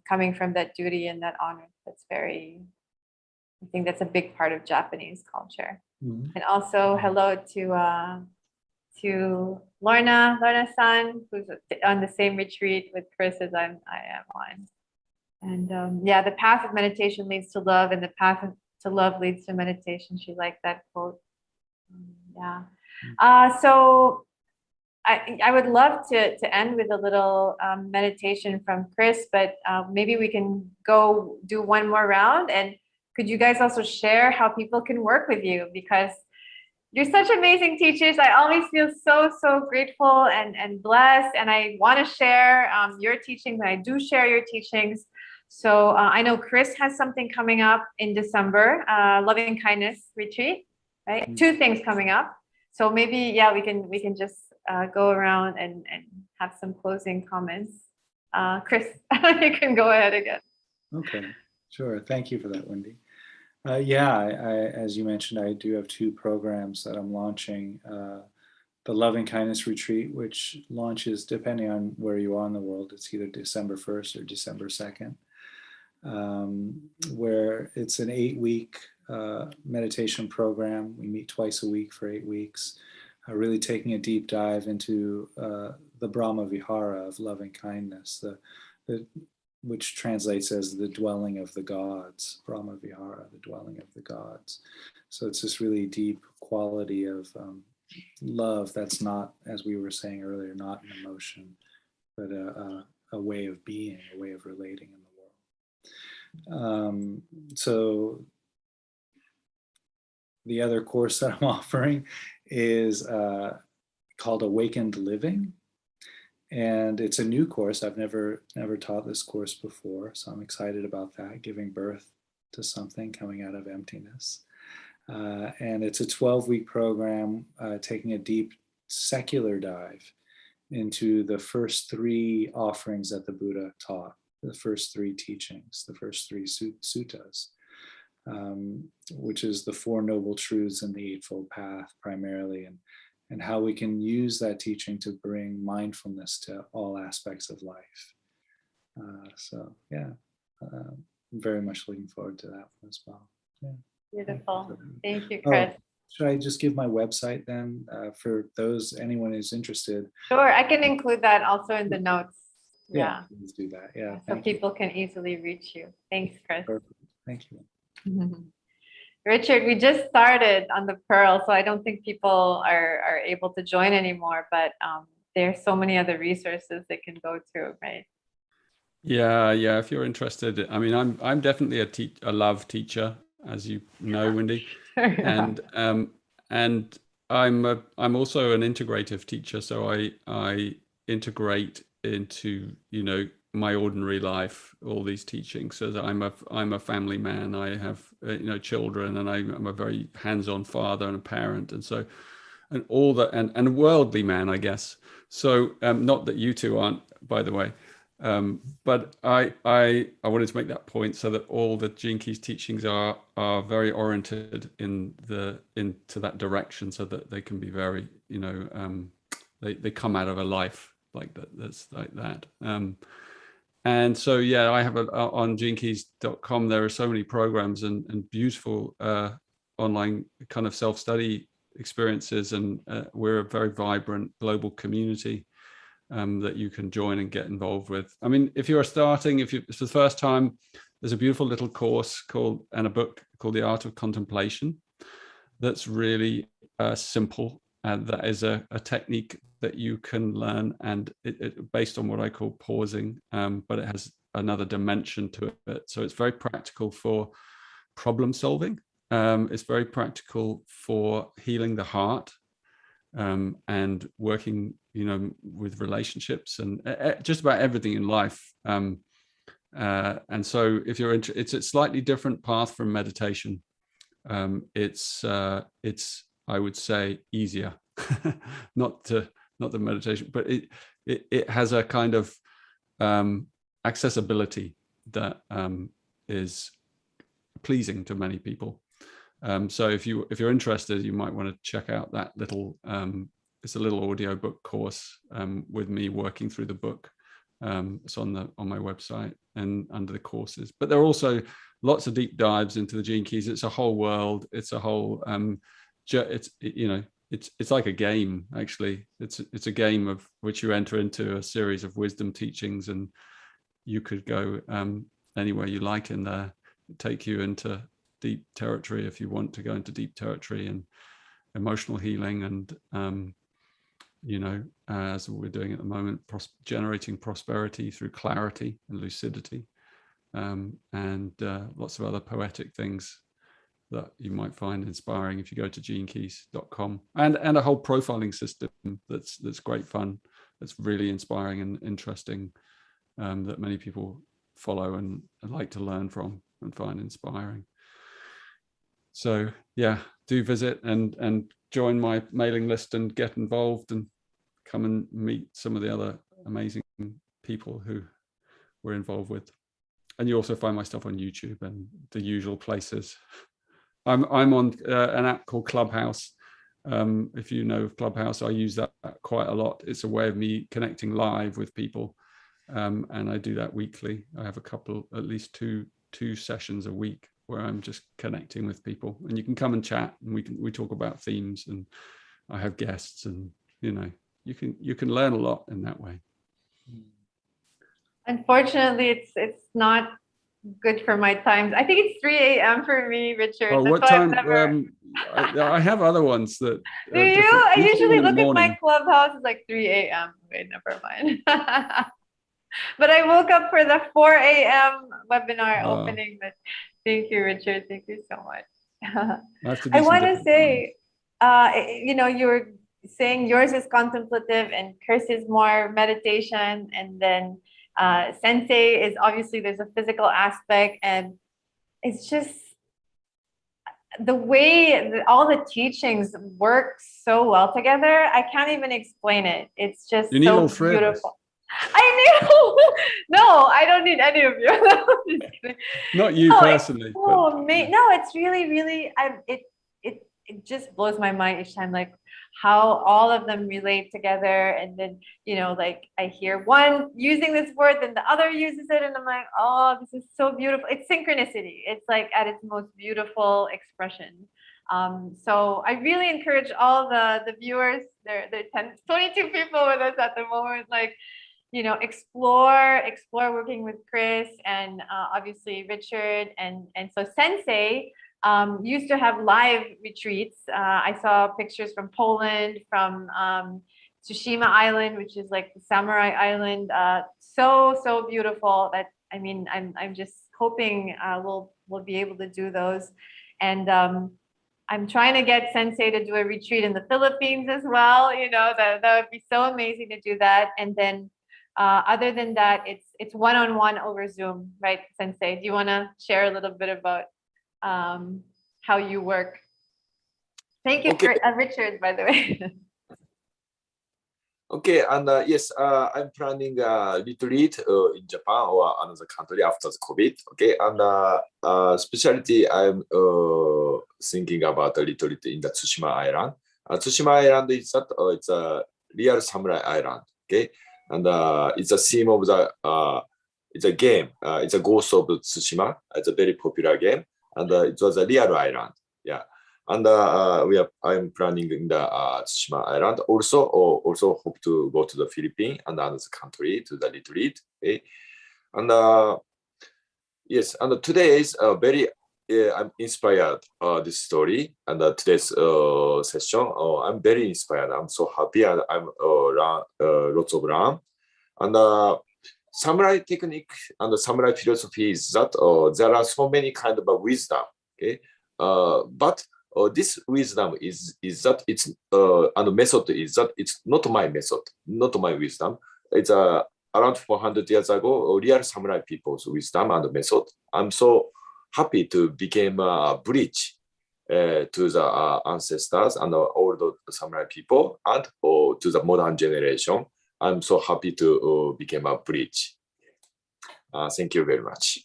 coming from that duty and that honor. I think that's a big part of Japanese culture. Mm-hmm. And also hello to Lorna-san, who's on the same retreat with Chris as I am on. And the path of meditation leads to love, and the path to love leads to meditation. She liked that quote. So I would love to end with a little meditation from Chris, but maybe we can go do one more round. And could you guys also share how people can work with you? Because you're such amazing teachers. I always feel so grateful and blessed. And I want to share your teachings. I do share your teachings. So I know Chris has something coming up in December, loving kindness retreat, right? Mm-hmm. 2 things coming up. So maybe, we can just go around and have some closing comments. Chris, you can go ahead again. Okay, sure. Thank you for that, Wendy. I, as you mentioned, I do have 2 programs that I'm launching. The Loving Kindness Retreat, which launches depending on where you are in the world. It's either December 1st or December 2nd. Where it's an 8-week meditation program. We meet twice a week for 8 weeks, really taking a deep dive into the Brahma Vihara of loving kindness, which translates as the dwelling of the gods, Brahma Vihara, the dwelling of the gods. So it's this really deep quality of love that's not, as we were saying earlier, not an emotion, but a way of being, a way of relating in the world. So the other course that I'm offering is called Awakened Living. And it's a new course. I've never taught this course before, so I'm excited about that, giving birth to something coming out of emptiness. And it's a 12-week program taking a deep secular dive into the first 3 offerings that the Buddha taught, the first 3 teachings, the first 3 suttas, which is the 4 Noble Truths and the Eightfold Path primarily, and how we can use that teaching to bring mindfulness to all aspects of life. I'm very much looking forward to that one as well. Yeah. Beautiful. Thank you, Chris. Should I just give my website then for anyone who's interested? Sure, I can include that also in the notes. Yeah, let's do that. Yeah. So people can easily reach you. Thanks, Chris. Perfect. Thank you. Richard, we just started on the Pearl, so I don't think people are able to join anymore, but there's so many other resources they can go to, right? Yeah. If you're interested, I mean, I'm definitely a love teacher, as you know, Wendy, and I'm also an integrative teacher, so I integrate into my ordinary life all these teachings. So that I'm a family man. I have children, and I'm a very hands-on father and a parent, and all that, and a worldly man, I guess. So not that you two aren't, by the way. But I wanted to make that point so that all the Gene Keys teachings are very oriented into that direction, so that they can be very, they come out of a life like that. That's like that. And so, yeah, I have on genekeys.com, there are so many programs and beautiful online kind of self-study experiences. And we're a very vibrant global community that you can join and get involved with. I mean, if you're starting, if it's for the first time, there's a beautiful little course and a book called The Art of Contemplation. That's really simple. And that is a technique that you can learn, and it based on what I call pausing, but it has another dimension to it. So it's very practical for problem solving. It's very practical for healing the heart, and working, with relationships and just about everything in life. And so if you're interested, it's a slightly different path from meditation. It's I would say easier, not the meditation, but it has a kind of accessibility that is pleasing to many people. So if you're interested, you might want to check out that little. It's a little audiobook course with me working through the book. It's on my website and under the courses. But there are also lots of deep dives into the Gene Keys. It's a whole world. It's a whole. It's like a game, actually. It's a game of which you enter into a series of wisdom teachings, and you could go anywhere you like in there. Take you into deep territory if you want to go into deep territory, and emotional healing, and as we're doing at the moment, generating prosperity through clarity and lucidity, and lots of other poetic things that you might find inspiring if you go to genekeys.com, and a whole profiling system that's great fun, that's really inspiring and interesting, that many people follow and like to learn from and find inspiring. So yeah, do visit and join my mailing list and get involved and come and meet some of the other amazing people who we're involved with. And you also find my stuff on YouTube and the usual places. I'm on an app called Clubhouse. If you know Clubhouse, I use that quite a lot. It's a way of me connecting live with people, and I do that weekly. I have at least two sessions a week where I'm just connecting with people, and you can come and chat, and we talk about themes, and I have guests, and you can learn a lot in that way. Unfortunately, it's not good for my times. I think it's 3 a.m. for me, Richard. Oh, what time? I have other ones that. Do you? I usually look at my Clubhouse. It's like 3 a.m. Wait, never mind. But I woke up for the 4 a.m. webinar opening. But thank you, Richard. Thank you so much. I want to say, you were saying yours is contemplative and Chris is more meditation, and then Sensei is obviously there's a physical aspect, and it's just the way that all the teachings work so well together. I can't even explain it. It's just so beautiful. I know. No, I don't need any of you. Not you personally. No, it's really, really. It just blows my mind each time, like how all of them relate together. And then, like I hear one using this word, then the other uses it, and I'm like, oh, this is so beautiful. It's synchronicity. It's like at its most beautiful expression. So I really encourage all the viewers. There are 22 people with us at the moment. Like, explore working with Chris and obviously Richard, and so Sensei used to have live retreats. I saw pictures from Poland, from Tsushima Island, which is like the samurai island. So beautiful. That I'm just hoping we'll be able to do those. And I'm trying to get Sensei to do a retreat in the Philippines as well. That would be so amazing to do that. And then other than that, it's one-on-one over Zoom, right, Sensei? Do you want to share a little bit about how you work? Thank you, Richard, by the way. Okay, and yes, I'm planning a retreat in Japan or another country after the COVID. Okay, and specialty I'm thinking about a retreat in the Tsushima Island. Tsushima Island is that it's a real samurai island. Okay, and it's a theme of the it's a game. It's a Ghost of Tsushima. It's a very popular game, and it was a real island. Yeah. And I'm planning in the Tsushima Island. Also hope to go to the Philippines and another country to the retreat. Okay? And yes, and today is very I'm inspired this story and today's session. I'm very inspired. I'm so happy and I'm lots of learn. And samurai technique and the samurai philosophy is that there are so many kind of wisdom. Okay, but this wisdom is that it's and the method is that it's not my method, not my wisdom. It's around 400 years ago, real samurai people's wisdom and method. I'm so happy to become a bridge to the ancestors and all the samurai people and to the modern generation. I'm so happy to become a bridge. Thank you very much.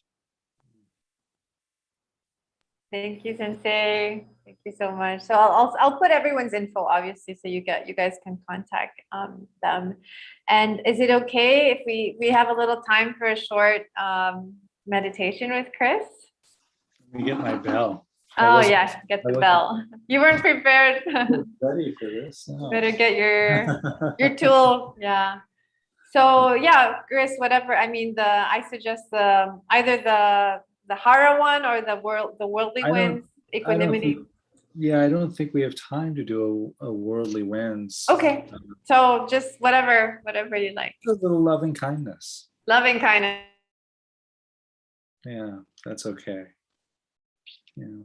Thank you, Sensei. Thank you so much. So I'll put everyone's info, obviously, so you guys can contact them. And is it okay if we have a little time for a short meditation with Chris? Let me get my bell. Oh yeah, get the bell. You weren't prepared. Ready for this? No. Better get your tool. Yeah. So yeah, Chris, whatever. I mean, I suggest either the Hara one or the worldly winds, equanimity. I don't think we have time to do a worldly winds. Okay, so just whatever you like. A little loving kindness. Loving kindness. Yeah, that's okay. Yeah,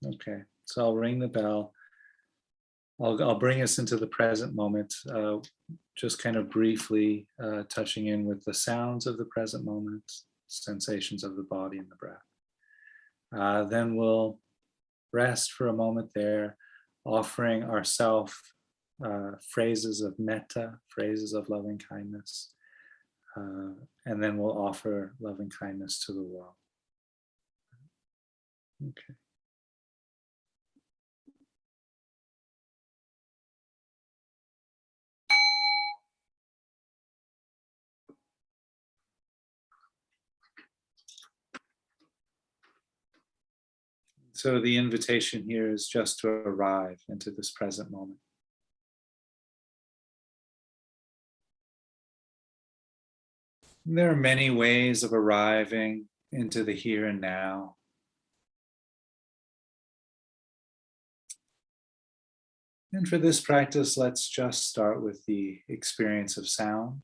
okay. So I'll ring the bell. I'll bring us into the present moment, just kind of briefly touching in with the sounds of the present moment, sensations of the body and the breath. Then we'll rest for a moment there, offering ourselves phrases of metta, phrases of loving kindness, and then we'll offer loving kindness to the world. Okay. So the invitation here is just to arrive into this present moment. There are many ways of arriving into the here and now. And for this practice, let's just start with the experience of sound.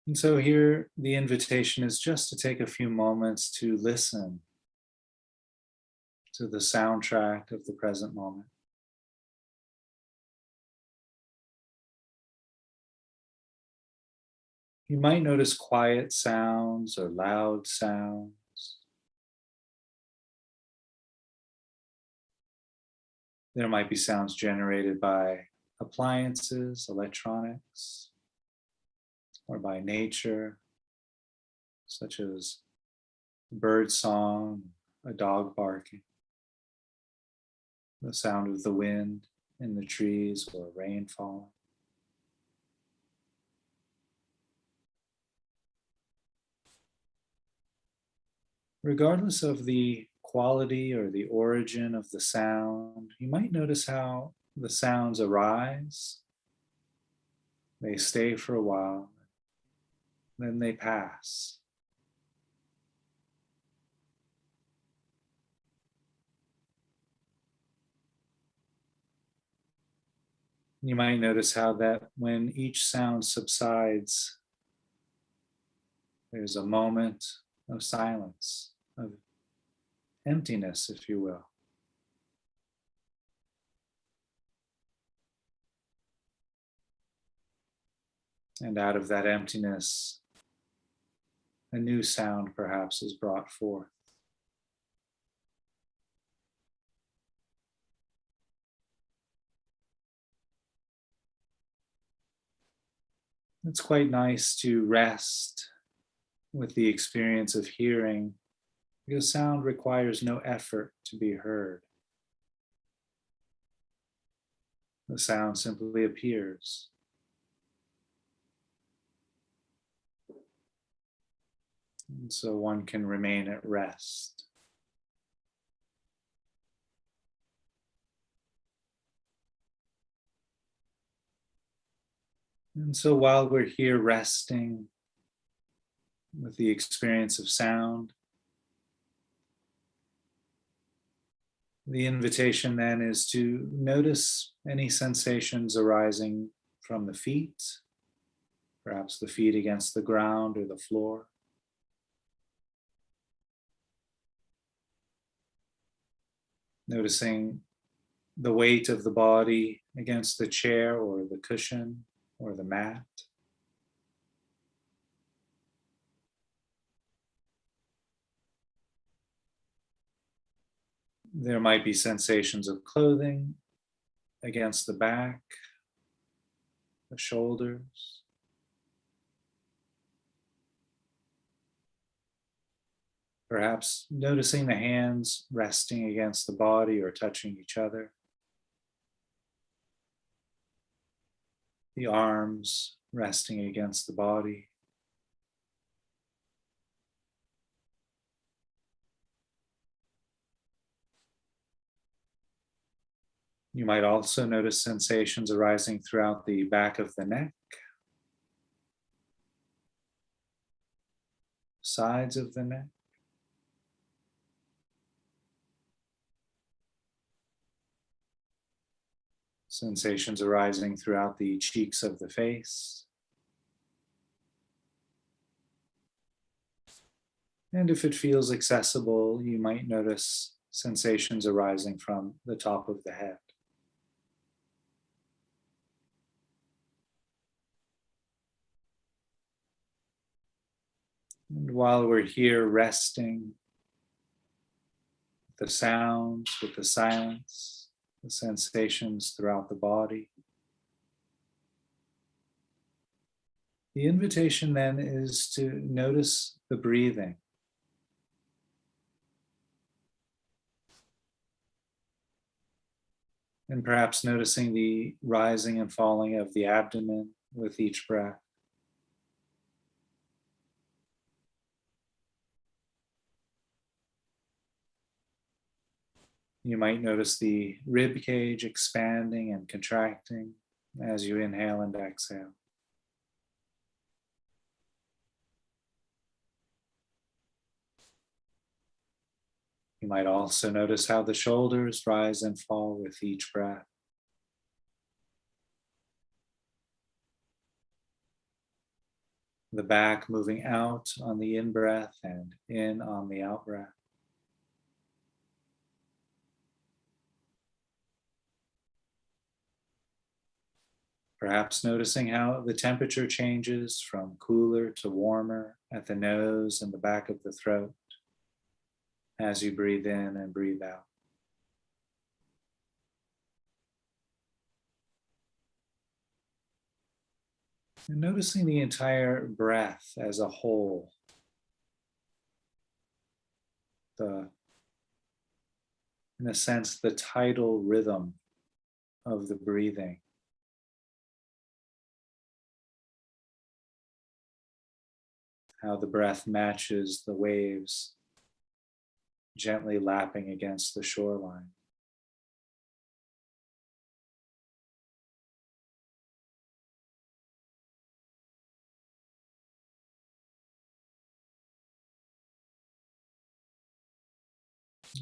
And so here, the invitation is just to take a few moments to listen to the soundtrack of the present moment. You might notice quiet sounds or loud sounds. There might be sounds generated by appliances, electronics, or by nature, such as a bird song, a dog barking, the sound of the wind in the trees or rain falling. Regardless of the quality or the origin of the sound, you might notice how the sounds arise, they stay for a while, then they pass. You might notice how that when each sound subsides, there's a moment of silence, of emptiness, if you will. And out of that emptiness, a new sound perhaps is brought forth. It's quite nice to rest with the experience of hearing, because sound requires no effort to be heard. The sound simply appears. And so one can remain at rest. And so while we're here resting with the experience of sound, the invitation then is to notice any sensations arising from the feet, perhaps the feet against the ground or the floor. Noticing the weight of the body against the chair or the cushion or the mat. There might be sensations of clothing against the back, the shoulders. Perhaps noticing the hands resting against the body or touching each other. The arms resting against the body. You might also notice sensations arising throughout the back of the neck, sides of the neck. Sensations arising throughout the cheeks of the face. And if it feels accessible, you might notice sensations arising from the top of the head. And while we're here resting, the sounds, with the silence, the sensations throughout the body, the invitation then is to notice the breathing. And perhaps noticing the rising and falling of the abdomen with each breath. You might notice the rib cage expanding and contracting as you inhale and exhale. You might also notice how the shoulders rise and fall with each breath. The back moving out on the in-breath and in on the out-breath. Perhaps noticing how the temperature changes from cooler to warmer at the nose and the back of the throat as you breathe in and breathe out. And noticing the entire breath as a whole. In a sense, the tidal rhythm of the breathing. How the breath matches the waves gently lapping against the shoreline.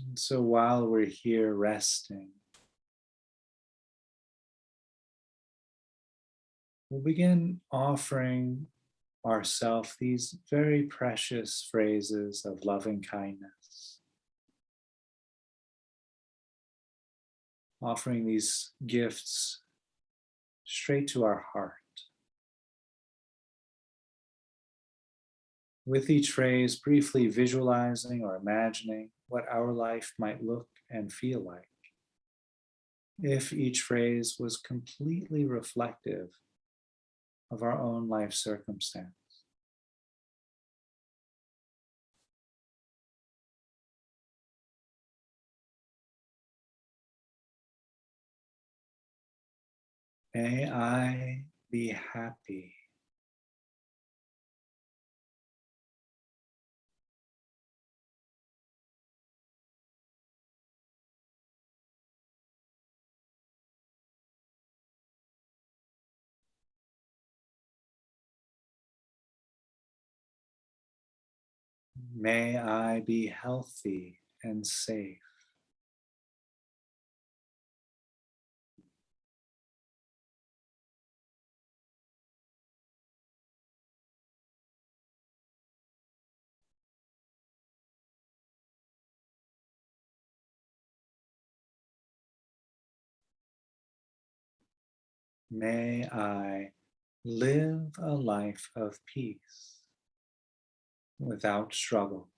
And so while we're here resting, we'll begin offering ourselves these very precious phrases of loving kindness. Offering these gifts straight to our heart. With each phrase, briefly visualizing or imagining what our life might look and feel like if each phrase was completely reflective of our own life circumstance. May I be happy. May I be healthy and safe. May I live a life of peace without struggle.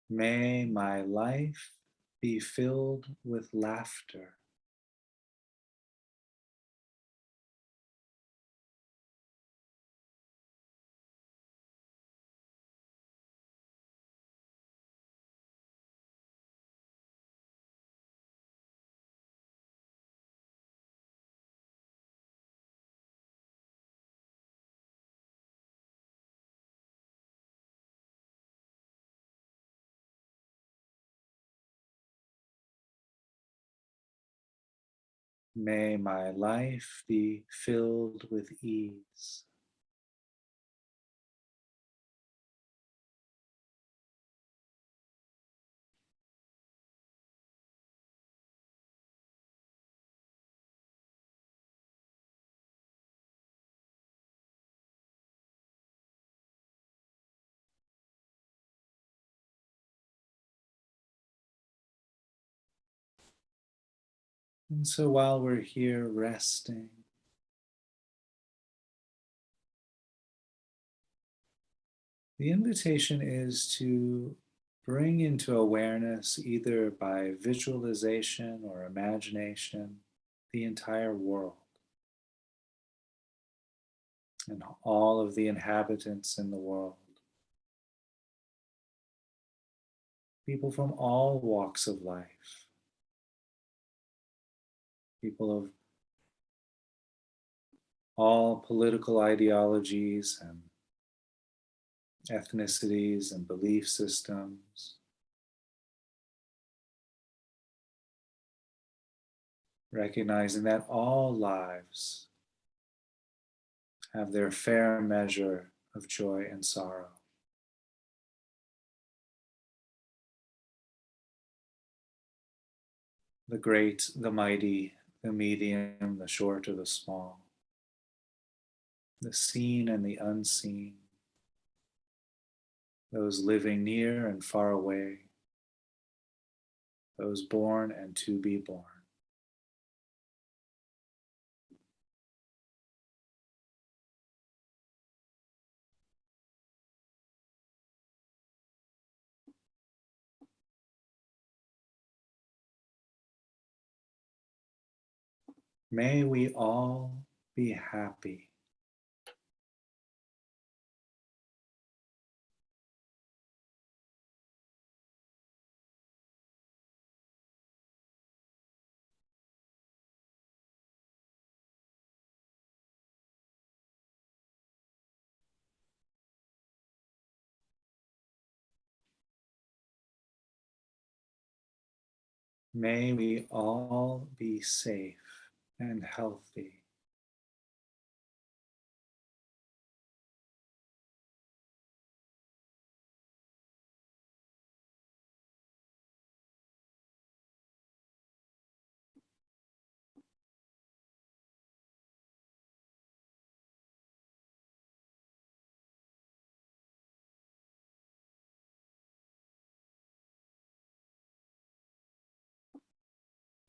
May my life be filled with laughter. May my life be filled with ease. And so while we're here resting, the invitation is to bring into awareness, either by visualization or imagination, the entire world and all of the inhabitants in the world. People from all walks of life, people of all political ideologies and ethnicities and belief systems, recognizing that all lives have their fair measure of joy and sorrow. The great, the mighty, the medium, the short or the small, the seen and the unseen, those living near and far away, those born and to be born. May we all be happy. May we all be safe and healthy.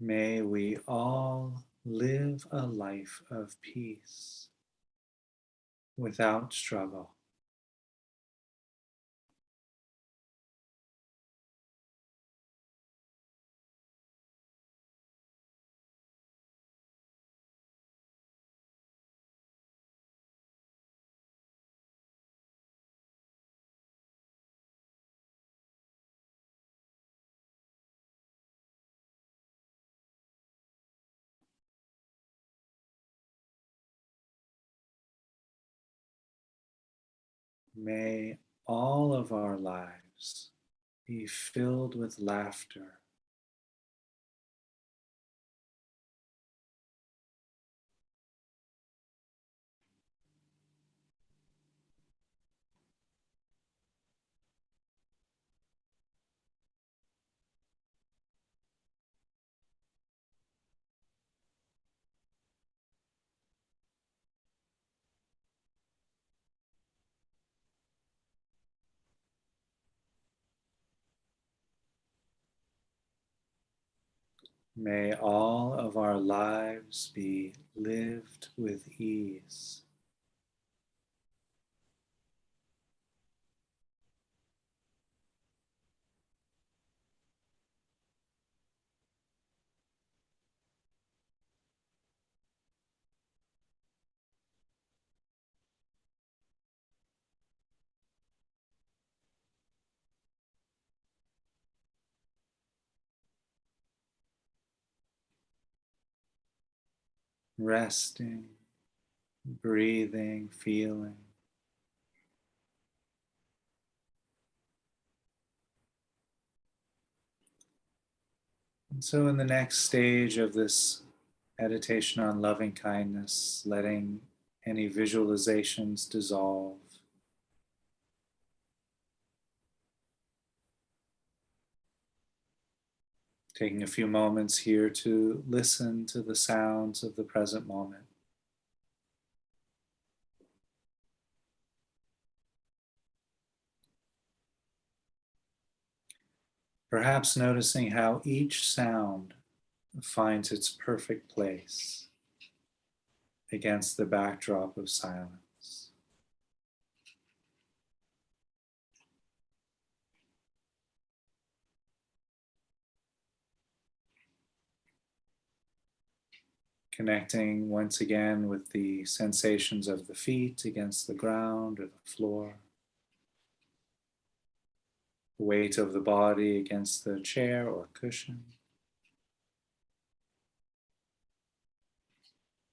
May we all live a life of peace without struggle. May all of our lives be filled with laughter, may all of our lives be lived with ease. Resting, breathing, feeling. And so, in the next stage of this meditation on loving kindness, letting any visualizations dissolve, taking a few moments here to listen to the sounds of the present moment. Perhaps noticing how each sound finds its perfect place against the backdrop of silence. Connecting once again with the sensations of the feet against the ground or the floor, the weight of the body against the chair or cushion,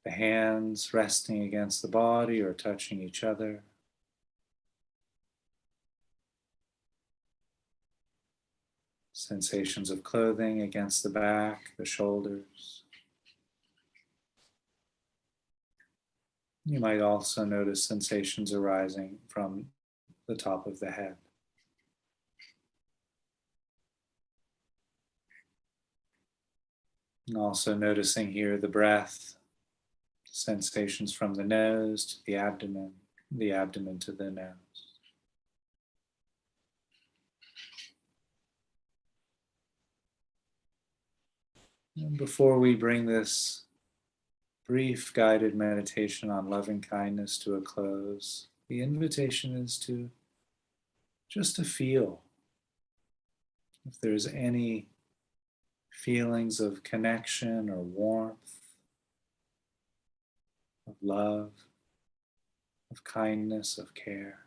the hands resting against the body or touching each other. Sensations of clothing against the back, the shoulders. You might also notice sensations arising from the top of the head. And also noticing here the breath, sensations from the nose to the abdomen to the nose. And before we bring this brief guided meditation on loving kindness to a close, the invitation is to just to feel if there's any feelings of connection or warmth, of love, of kindness, of care.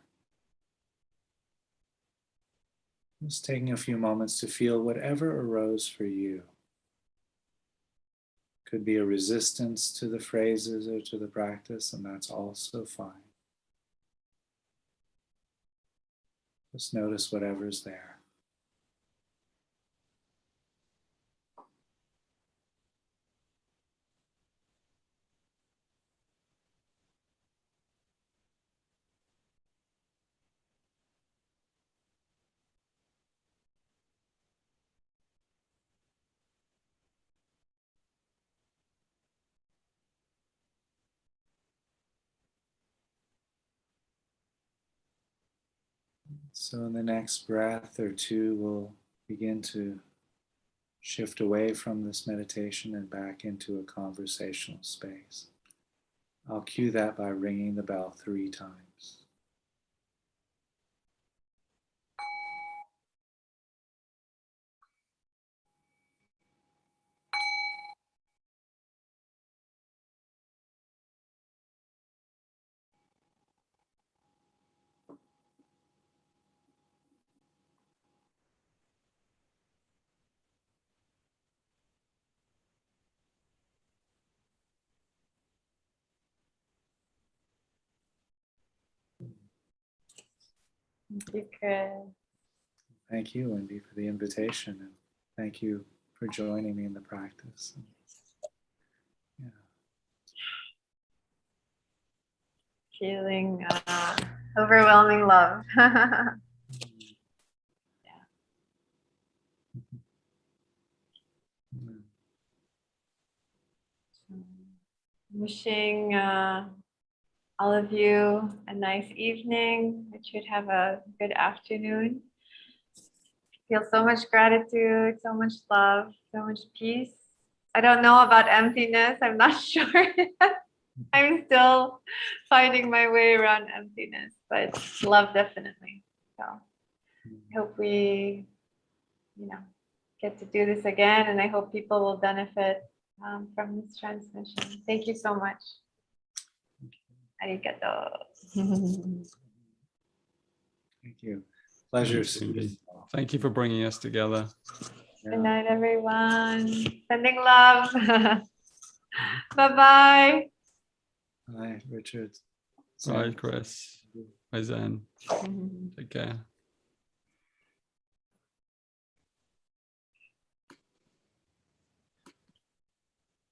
Just taking a few moments to feel whatever arose for you. Could be a resistance to the phrases or to the practice, and that's also fine. Just notice whatever's there. So in the next breath or two, we'll begin to shift away from this meditation and back into a conversational space. I'll cue that by ringing the bell 3 times. Thank you, Chris. Thank you, Wendy, for the invitation, and thank you for joining me in the practice. Yeah. Feeling overwhelming love. Wishing all of you a nice evening. That you should have a good afternoon. Feel so much gratitude, so much love, so much peace. I don't know about emptiness. I'm not sure yet. I'm still finding my way around emptiness, but love definitely. So I hope we, get to do this again, and I hope people will benefit from this transmission. Thank you so much. Arigato. Thank you. Pleasure. Thanks, Wendy. Thank you for bringing us together. Yeah. Good night, everyone. Sending love. Bye-bye. Hi, Richard. Bye, Chris. Bye, Zen. Take care.